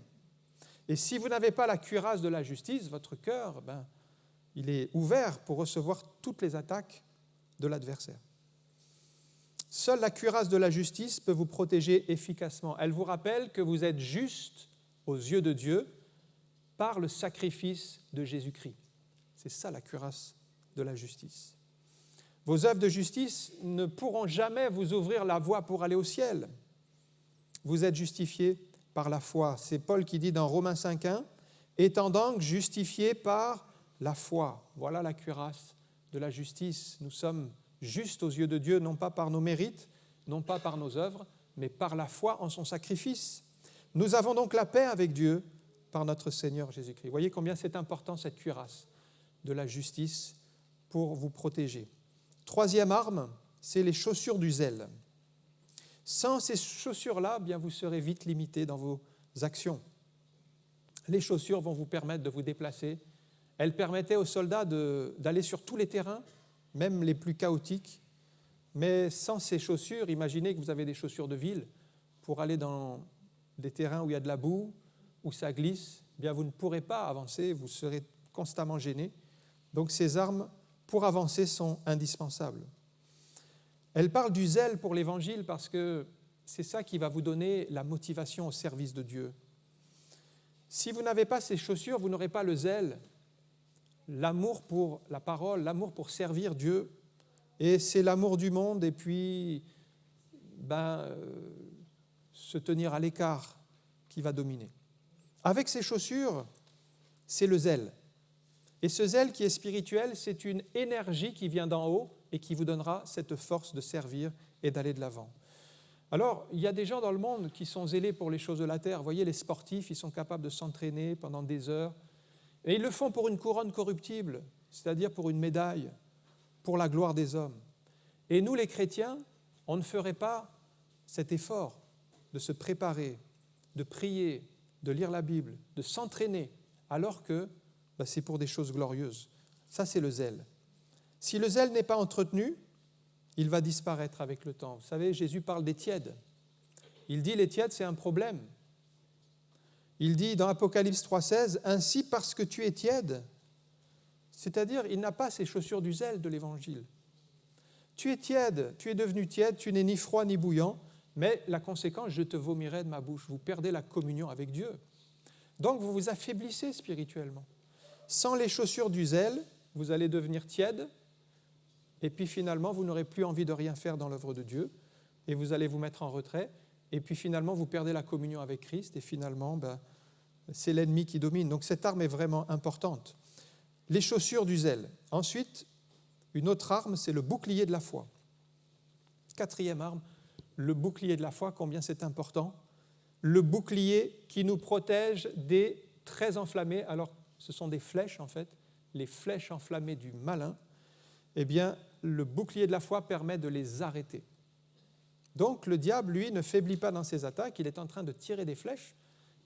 Et si vous n'avez pas la cuirasse de la justice, votre cœur, il est ouvert pour recevoir toutes les attaques de l'adversaire. Seule la cuirasse de la justice peut vous protéger efficacement. Elle vous rappelle que vous êtes juste aux yeux de Dieu par le sacrifice de Jésus-Christ. C'est ça la cuirasse de la justice. Vos œuvres de justice ne pourront jamais vous ouvrir la voie pour aller au ciel. Vous êtes justifiés par la foi. C'est Paul qui dit dans Romains 5.1 « Étant donc justifiés par la foi ». Voilà la cuirasse de la justice. Nous sommes justes aux yeux de Dieu, non pas par nos mérites, non pas par nos œuvres, mais par la foi en son sacrifice. Nous avons donc la paix avec Dieu par notre Seigneur Jésus-Christ. Vous voyez combien c'est important cette cuirasse de la justice pour vous protéger. Troisième arme, c'est les chaussures du zèle. Sans ces chaussures-là, bien vous serez vite limité dans vos actions. Les chaussures vont vous permettre de vous déplacer. Elles permettaient aux soldats d'aller sur tous les terrains, même les plus chaotiques. Mais sans ces chaussures, imaginez que vous avez des chaussures de ville pour aller dans des terrains où il y a de la boue, où ça glisse, eh bien vous ne pourrez pas avancer, vous serez constamment gêné. Donc ces armes, pour avancer, sont indispensables. Elle parle du zèle pour l'Évangile parce que c'est ça qui va vous donner la motivation au service de Dieu. Si vous n'avez pas ces chaussures, vous n'aurez pas le zèle, l'amour pour la parole, l'amour pour servir Dieu. Et c'est l'amour du monde et puis se tenir à l'écart qui va dominer. Avec ces chaussures, c'est le zèle. Et ce zèle qui est spirituel, c'est une énergie qui vient d'en haut et qui vous donnera cette force de servir et d'aller de l'avant. Alors, il y a des gens dans le monde qui sont zélés pour les choses de la terre. Vous voyez, les sportifs, ils sont capables de s'entraîner pendant des heures. Et ils le font pour une couronne corruptible, c'est-à-dire pour une médaille, pour la gloire des hommes. Et nous, les chrétiens, on ne ferait pas cet effort de se préparer, de prier, de lire la Bible, de s'entraîner, alors que c'est pour des choses glorieuses. Ça, c'est le zèle. Si le zèle n'est pas entretenu, il va disparaître avec le temps. Vous savez, Jésus parle des tièdes. Il dit les tièdes, c'est un problème. Il dit dans Apocalypse 3,16, « Ainsi parce que tu es tiède », c'est-à-dire il n'a pas ces chaussures du zèle de l'Évangile. Tu es tiède, tu es devenu tiède, tu n'es ni froid ni bouillant, mais la conséquence, je te vomirai de ma bouche. Vous perdez la communion avec Dieu. Donc vous vous affaiblissez spirituellement. Sans les chaussures du zèle, vous allez devenir tiède, et puis finalement, vous n'aurez plus envie de rien faire dans l'œuvre de Dieu, et vous allez vous mettre en retrait, et puis finalement, vous perdez la communion avec Christ, et finalement, c'est l'ennemi qui domine. Donc cette arme est vraiment importante. Les chaussures du zèle. Ensuite, une autre arme, c'est le bouclier de la foi. Quatrième arme, le bouclier de la foi, combien c'est important. Le bouclier qui nous protège des traits enflammés. Alors, ce sont des flèches, en fait, les flèches enflammées du malin. Eh bien, le bouclier de la foi permet de les arrêter. Donc, le diable, lui, ne faiblit pas dans ses attaques. Il est en train de tirer des flèches.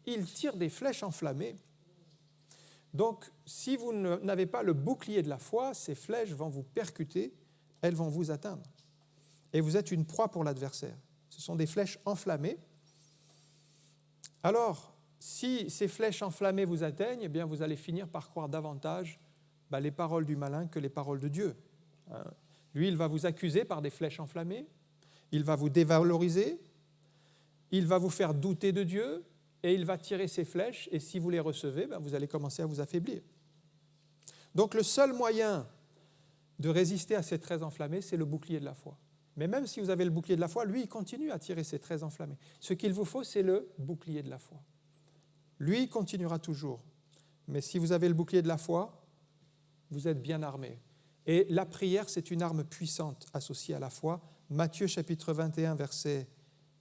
Il tire des flèches enflammées. Donc, si vous n'avez pas le bouclier de la foi, ces flèches vont vous percuter, elles vont vous atteindre. Et vous êtes une proie pour l'adversaire. Ce sont des flèches enflammées. Alors, si ces flèches enflammées vous atteignent, eh bien, vous allez finir par croire davantage les paroles du malin que les paroles de Dieu. Lui, il va vous accuser par des flèches enflammées, il va vous dévaloriser, il va vous faire douter de Dieu, et il va tirer ses flèches, et si vous les recevez, vous allez commencer à vous affaiblir. Donc le seul moyen de résister à ces traits enflammés, c'est le bouclier de la foi. Mais même si vous avez le bouclier de la foi, lui, il continue à tirer ses traits enflammés. Ce qu'il vous faut, c'est le bouclier de la foi. Lui, il continuera toujours. Mais si vous avez le bouclier de la foi, vous êtes bien armé. Et la prière, c'est une arme puissante associée à la foi. Matthieu chapitre 21, verset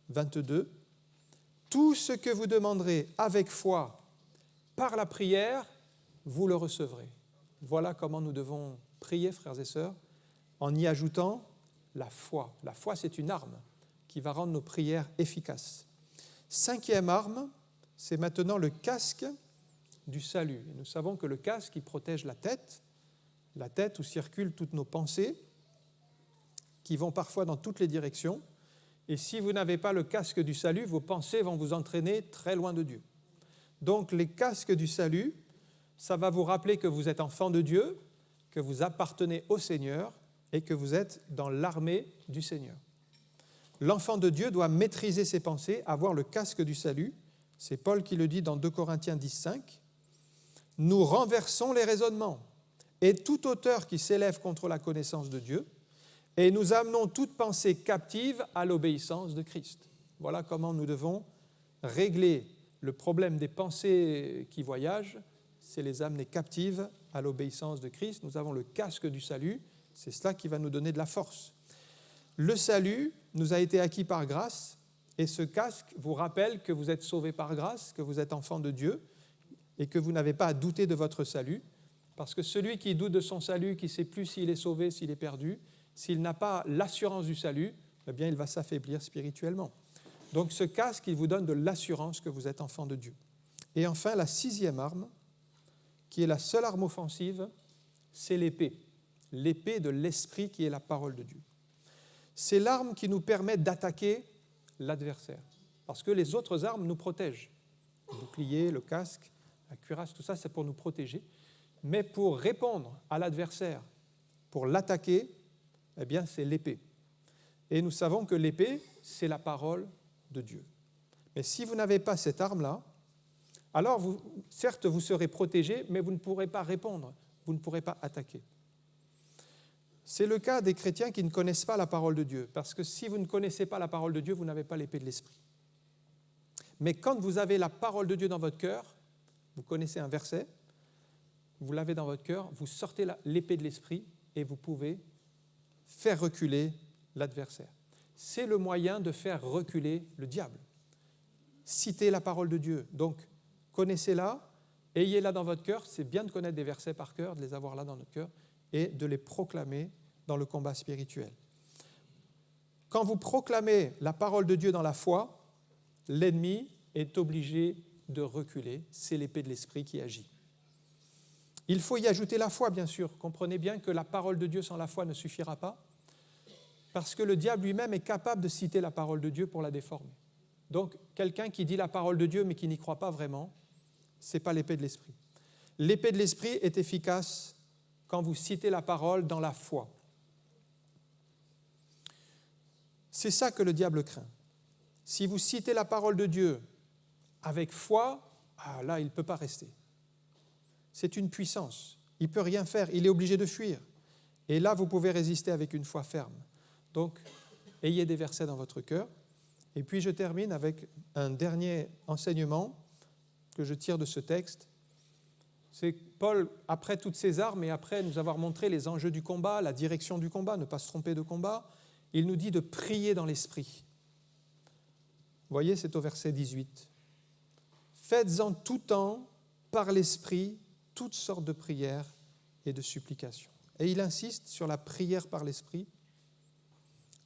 22. « Tout ce que vous demanderez avec foi par la prière, vous le recevrez. » Voilà comment nous devons prier, frères et sœurs, en y ajoutant la foi. La foi, c'est une arme qui va rendre nos prières efficaces. Cinquième arme, c'est maintenant le casque du salut. Et nous savons que le casque, il protège la tête où circulent toutes nos pensées, qui vont parfois dans toutes les directions. Et si vous n'avez pas le casque du salut, vos pensées vont vous entraîner très loin de Dieu. Donc les casques du salut, ça va vous rappeler que vous êtes enfant de Dieu, que vous appartenez au Seigneur et que vous êtes dans l'armée du Seigneur. L'enfant de Dieu doit maîtriser ses pensées, avoir le casque du salut. C'est Paul qui le dit dans 2 Corinthiens 10, 5. « Nous renversons les raisonnements et toute hauteur qui s'élève contre la connaissance de Dieu, et nous amenons toute pensée captive à l'obéissance de Christ. » Voilà comment nous devons régler le problème des pensées qui voyagent, c'est les amener captives à l'obéissance de Christ. Nous avons le casque du salut, c'est cela qui va nous donner de la force. Le salut nous a été acquis par grâce, et ce casque vous rappelle que vous êtes sauvés par grâce, que vous êtes enfants de Dieu, et que vous n'avez pas à douter de votre salut, parce que celui qui doute de son salut, qui ne sait plus s'il est sauvé, s'il est perdu, s'il n'a pas l'assurance du salut, eh bien, il va s'affaiblir spirituellement. Donc ce casque, il vous donne de l'assurance que vous êtes enfant de Dieu. Et enfin, la sixième arme, qui est la seule arme offensive, c'est l'épée. L'épée de l'esprit qui est la parole de Dieu. C'est l'arme qui nous permet d'attaquer l'adversaire. Parce que les autres armes nous protègent. Le bouclier, le casque, la cuirasse, tout ça, c'est pour nous protéger. Mais pour répondre à l'adversaire, pour l'attaquer, eh bien, c'est l'épée. Et nous savons que l'épée, c'est la parole de Dieu. Mais si vous n'avez pas cette arme-là, alors certes, vous serez protégé, mais vous ne pourrez pas répondre, vous ne pourrez pas attaquer. C'est le cas des chrétiens qui ne connaissent pas la parole de Dieu, parce que si vous ne connaissez pas la parole de Dieu, vous n'avez pas l'épée de l'esprit. Mais quand vous avez la parole de Dieu dans votre cœur, vous connaissez un verset, vous l'avez dans votre cœur, vous sortez l'épée de l'esprit et vous pouvez faire reculer l'adversaire. c'est le moyen de faire reculer le diable. Citez la parole de Dieu. Donc, connaissez-la, ayez-la dans votre cœur. C'est bien de connaître des versets par cœur, de les avoir là dans notre cœur et de les proclamer dans le combat spirituel. Quand vous proclamez la parole de Dieu dans la foi, l'ennemi est obligé de reculer. C'est l'épée de l'esprit qui agit. Il faut y ajouter la foi, bien sûr. Comprenez bien que la parole de Dieu sans la foi ne suffira pas, parce que le diable lui-même est capable de citer la parole de Dieu pour la déformer. Donc, quelqu'un qui dit la parole de Dieu mais qui n'y croit pas vraiment, ce n'est pas l'épée de l'esprit. L'épée de l'esprit est efficace quand vous citez la parole dans la foi. C'est ça que le diable craint. Si vous citez la parole de Dieu avec foi, là, il ne peut pas rester. C'est une puissance. Il ne peut rien faire. Il est obligé de fuir. Et là, vous pouvez résister avec une foi ferme. Donc, ayez des versets dans votre cœur. Et puis, je termine avec un dernier enseignement que je tire de ce texte. C'est Paul, après toutes ces armes et après nous avoir montré les enjeux du combat, la direction du combat, ne pas se tromper de combat, il nous dit de prier dans l'esprit. Vous voyez, c'est au verset 18. Faites en tout temps, par l'esprit, toutes sortes de prières et de supplications. Et il insiste sur la prière par l'esprit.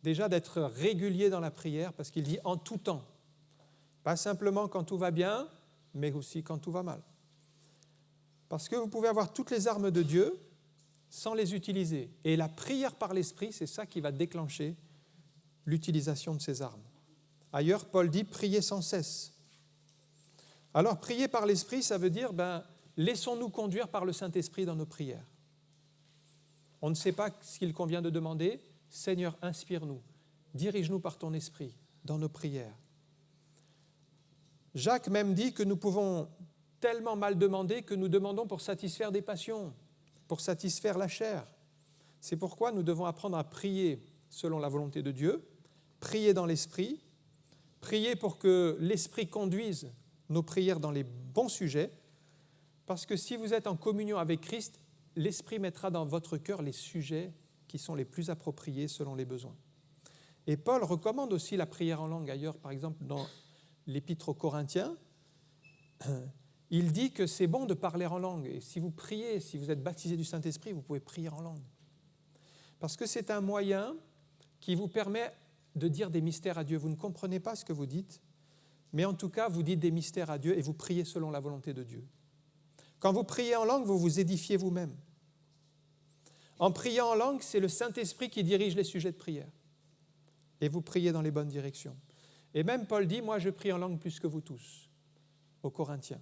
Déjà d'être régulier dans la prière, parce qu'il dit en tout temps. Pas simplement quand tout va bien, mais aussi quand tout va mal. Parce que vous pouvez avoir toutes les armes de Dieu sans les utiliser. Et la prière par l'esprit, c'est ça qui va déclencher l'utilisation de ces armes. Ailleurs, Paul dit priez sans cesse. Alors, prier par l'esprit, ça veut dire, laissons-nous conduire par le Saint-Esprit dans nos prières. On ne sait pas ce qu'il convient de demander. Seigneur, inspire-nous, dirige-nous par ton esprit dans nos prières. Jacques même dit que nous pouvons tellement mal demander que nous demandons pour satisfaire des passions, pour satisfaire la chair. C'est pourquoi nous devons apprendre à prier selon la volonté de Dieu, prier dans l'esprit, prier pour que l'esprit conduise nos prières dans les bons sujets, parce que si vous êtes en communion avec Christ, l'esprit mettra dans votre cœur les sujets qui sont les plus appropriés selon les besoins. Et Paul recommande aussi la prière en langue. Ailleurs, par exemple, dans l'Épître aux Corinthiens, il dit que c'est bon de parler en langue. Et si vous priez, si vous êtes baptisé du Saint-Esprit, vous pouvez prier en langue. Parce que c'est un moyen qui vous permet de dire des mystères à Dieu. Vous ne comprenez pas ce que vous dites, mais en tout cas, vous dites des mystères à Dieu et vous priez selon la volonté de Dieu. Quand vous priez en langue, vous vous édifiez vous-même. En priant en langue, c'est le Saint-Esprit qui dirige les sujets de prière. Et vous priez dans les bonnes directions. Et même Paul dit, moi je prie en langue plus que vous tous, aux Corinthiens,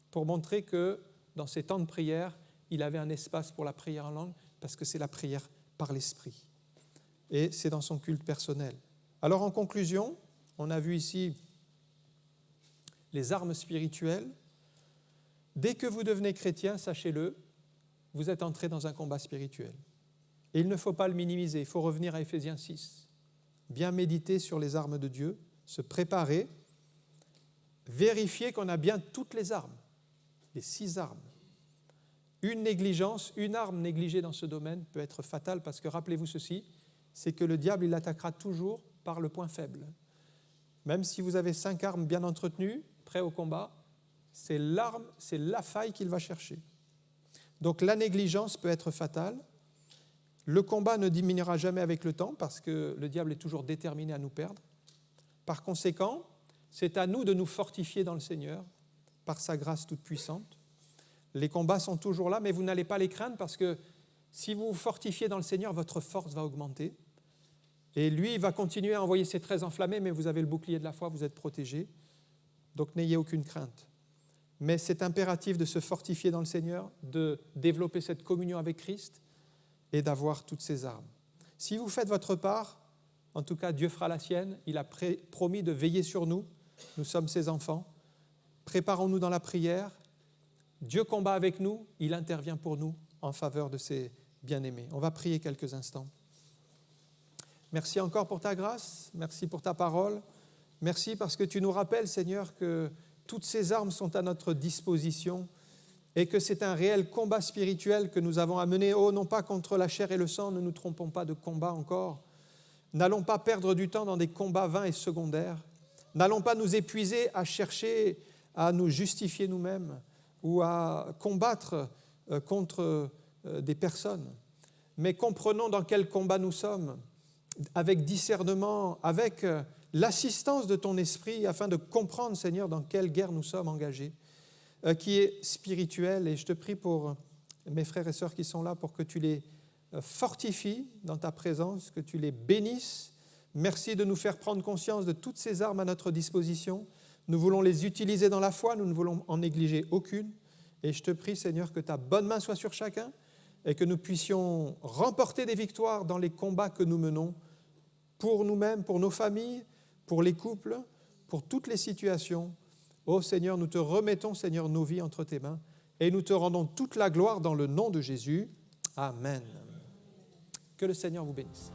pour montrer que dans ces temps de prière, il avait un espace pour la prière en langue, parce que c'est la prière par l'Esprit. Et c'est dans son culte personnel. Alors en conclusion, on a vu ici les armes spirituelles. Dès que vous devenez chrétien, sachez-le, vous êtes entré dans un combat spirituel. Et il ne faut pas le minimiser, il faut revenir à Éphésiens 6. Bien méditer sur les armes de Dieu, se préparer, vérifier qu'on a bien toutes les armes, les 6 armes. Une négligence, une arme négligée dans ce domaine peut être fatale, parce que rappelez-vous ceci, c'est que le diable, il attaquera toujours par le point faible. Même si vous avez 5 armes bien entretenues, prêts au combat, c'est l'arme, c'est la faille qu'il va chercher. Donc la négligence peut être fatale. Le combat ne diminuera jamais avec le temps, parce que le diable est toujours déterminé à nous perdre. Par conséquent, c'est à nous de nous fortifier dans le Seigneur par sa grâce toute puissante. Les combats sont toujours là, mais vous n'allez pas les craindre, parce que si vous vous fortifiez dans le Seigneur, votre force va augmenter. Et lui, il va continuer à envoyer ses traits enflammés, mais vous avez le bouclier de la foi, vous êtes protégés. Donc n'ayez aucune crainte. Mais c'est impératif de se fortifier dans le Seigneur, de développer cette communion avec Christ et d'avoir toutes ces armes. Si vous faites votre part, en tout cas Dieu fera la sienne. Il a promis de veiller sur nous. Nous sommes ses enfants. Préparons-nous dans la prière. Dieu combat avec nous. Il intervient pour nous en faveur de ses bien-aimés. On va prier quelques instants. Merci encore pour ta grâce. Merci pour ta parole. Merci parce que tu nous rappelles, Seigneur, que toutes ces armes sont à notre disposition et que c'est un réel combat spirituel que nous avons à mener, non pas contre la chair et le sang, ne nous trompons pas de combat encore, N'allons pas perdre du temps dans des combats vains et secondaires. N'allons pas nous épuiser à chercher à nous justifier nous-mêmes ou à combattre contre des personnes. Mais comprenons dans quel combat nous sommes, avec discernement, avec l'assistance de ton esprit, afin de comprendre, Seigneur, dans quelle guerre nous sommes engagés, qui est spirituelle. Et je te prie pour mes frères et sœurs qui sont là, pour que tu les fortifies dans ta présence, que tu les bénisses. Merci de nous faire prendre conscience de toutes ces armes à notre disposition. Nous voulons les utiliser dans la foi, nous ne voulons en négliger aucune. Et je te prie, Seigneur, que ta bonne main soit sur chacun et que nous puissions remporter des victoires dans les combats que nous menons pour nous-mêmes, pour nos familles, pour les couples, pour toutes les situations. Ô Seigneur, nous te remettons, Seigneur, nos vies entre tes mains et nous te rendons toute la gloire dans le nom de Jésus. Amen. Que le Seigneur vous bénisse.